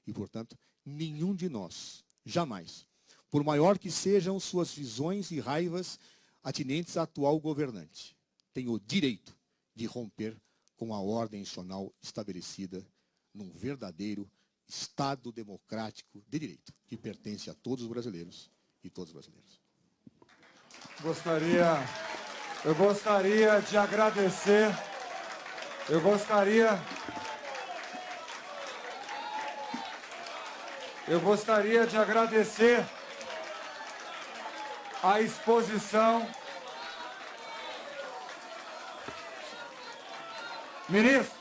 E, portanto, nenhum de nós, jamais, por maior que sejam suas visões e raivas atinentes à atual governante, tem o direito de romper com a ordem institucional estabelecida num verdadeiro Estado democrático de direito, que pertence a todos os brasileiros e todos os brasileiros. Eu gostaria de agradecer, a exposição. Ministro,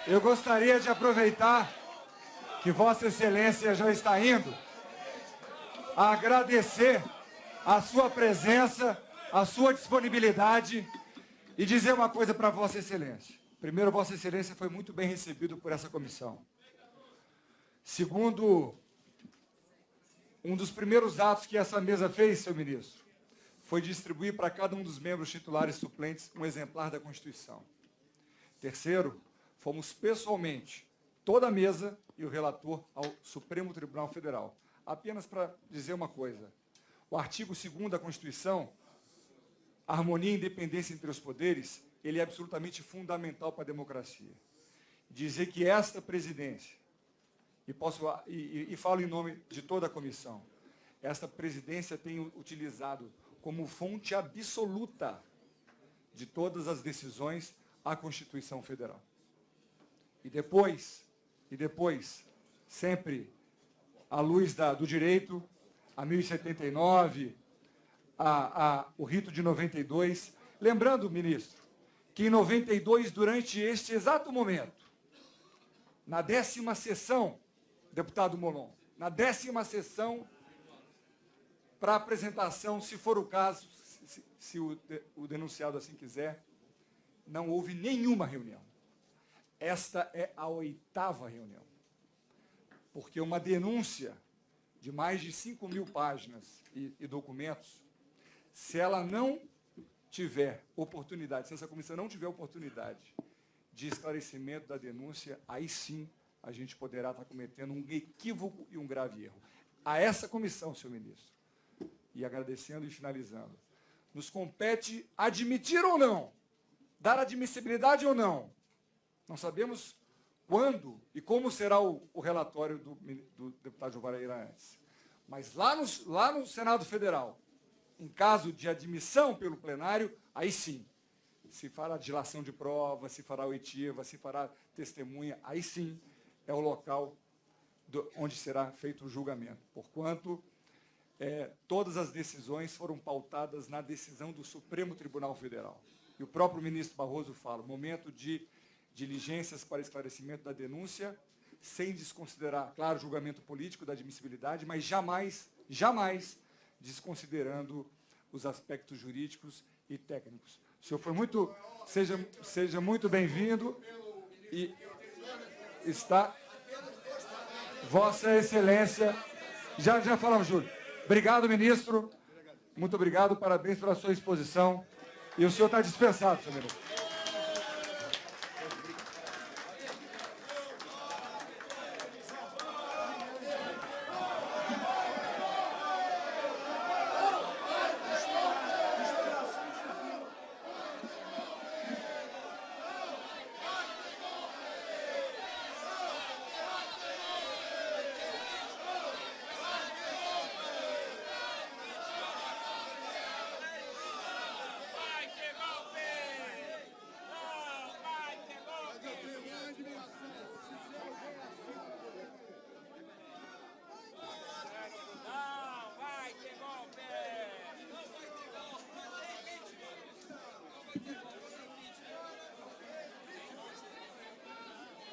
eu gostaria de aproveitar que Vossa Excelência já está indo, a agradecer a sua presença, a sua disponibilidade e dizer uma coisa para Vossa Excelência. Primeiro, Vossa Excelência foi muito bem recebido por essa comissão. Segundo, um dos primeiros atos que essa mesa fez, seu ministro, foi distribuir para cada um dos membros titulares suplentes um exemplar da Constituição. Terceiro, fomos pessoalmente, toda a mesa e o relator ao Supremo Tribunal Federal. Apenas para dizer uma coisa, o artigo 2º da Constituição, a harmonia e independência entre os poderes, ele é absolutamente fundamental para a democracia. Dizer que esta presidência, e falo em nome de toda a comissão, esta presidência tem utilizado como fonte absoluta de todas as decisões a Constituição Federal. E depois, sempre à luz do direito, a 1079, o rito de 92. Lembrando, ministro, que em 92, durante este exato momento, na 10ª sessão, deputado Molon, na 10ª sessão para apresentação, se for o caso, se o denunciado assim quiser. Não houve nenhuma reunião. Esta é a 8ª reunião. Porque uma denúncia de mais de 5.000 páginas e documentos, se ela não tiver oportunidade, se essa comissão não tiver oportunidade de esclarecimento da denúncia, aí sim a gente poderá estar cometendo um equívoco e um grave erro. A essa comissão, senhor ministro, e agradecendo e finalizando, nos compete admitir ou não, dar admissibilidade ou não. Não sabemos quando e como será o relatório do deputado Gilvareira antes. Mas lá no Senado Federal, em caso de admissão pelo plenário, aí sim, se fará dilação de prova, se fará oitiva, se fará testemunha, aí sim é o local onde será feito o julgamento. Porquanto, todas as decisões foram pautadas na decisão do Supremo Tribunal Federal. E o próprio ministro Barroso fala, momento de diligências para esclarecimento da denúncia, sem desconsiderar, claro, o julgamento político da admissibilidade, mas jamais desconsiderando os aspectos jurídicos e técnicos. O senhor foi muito... Seja muito bem-vindo e está... Vossa Excelência... Já falamos, Júlio. Obrigado, ministro. Muito obrigado, parabéns pela sua exposição. E o senhor está dispensado, senhor ministro.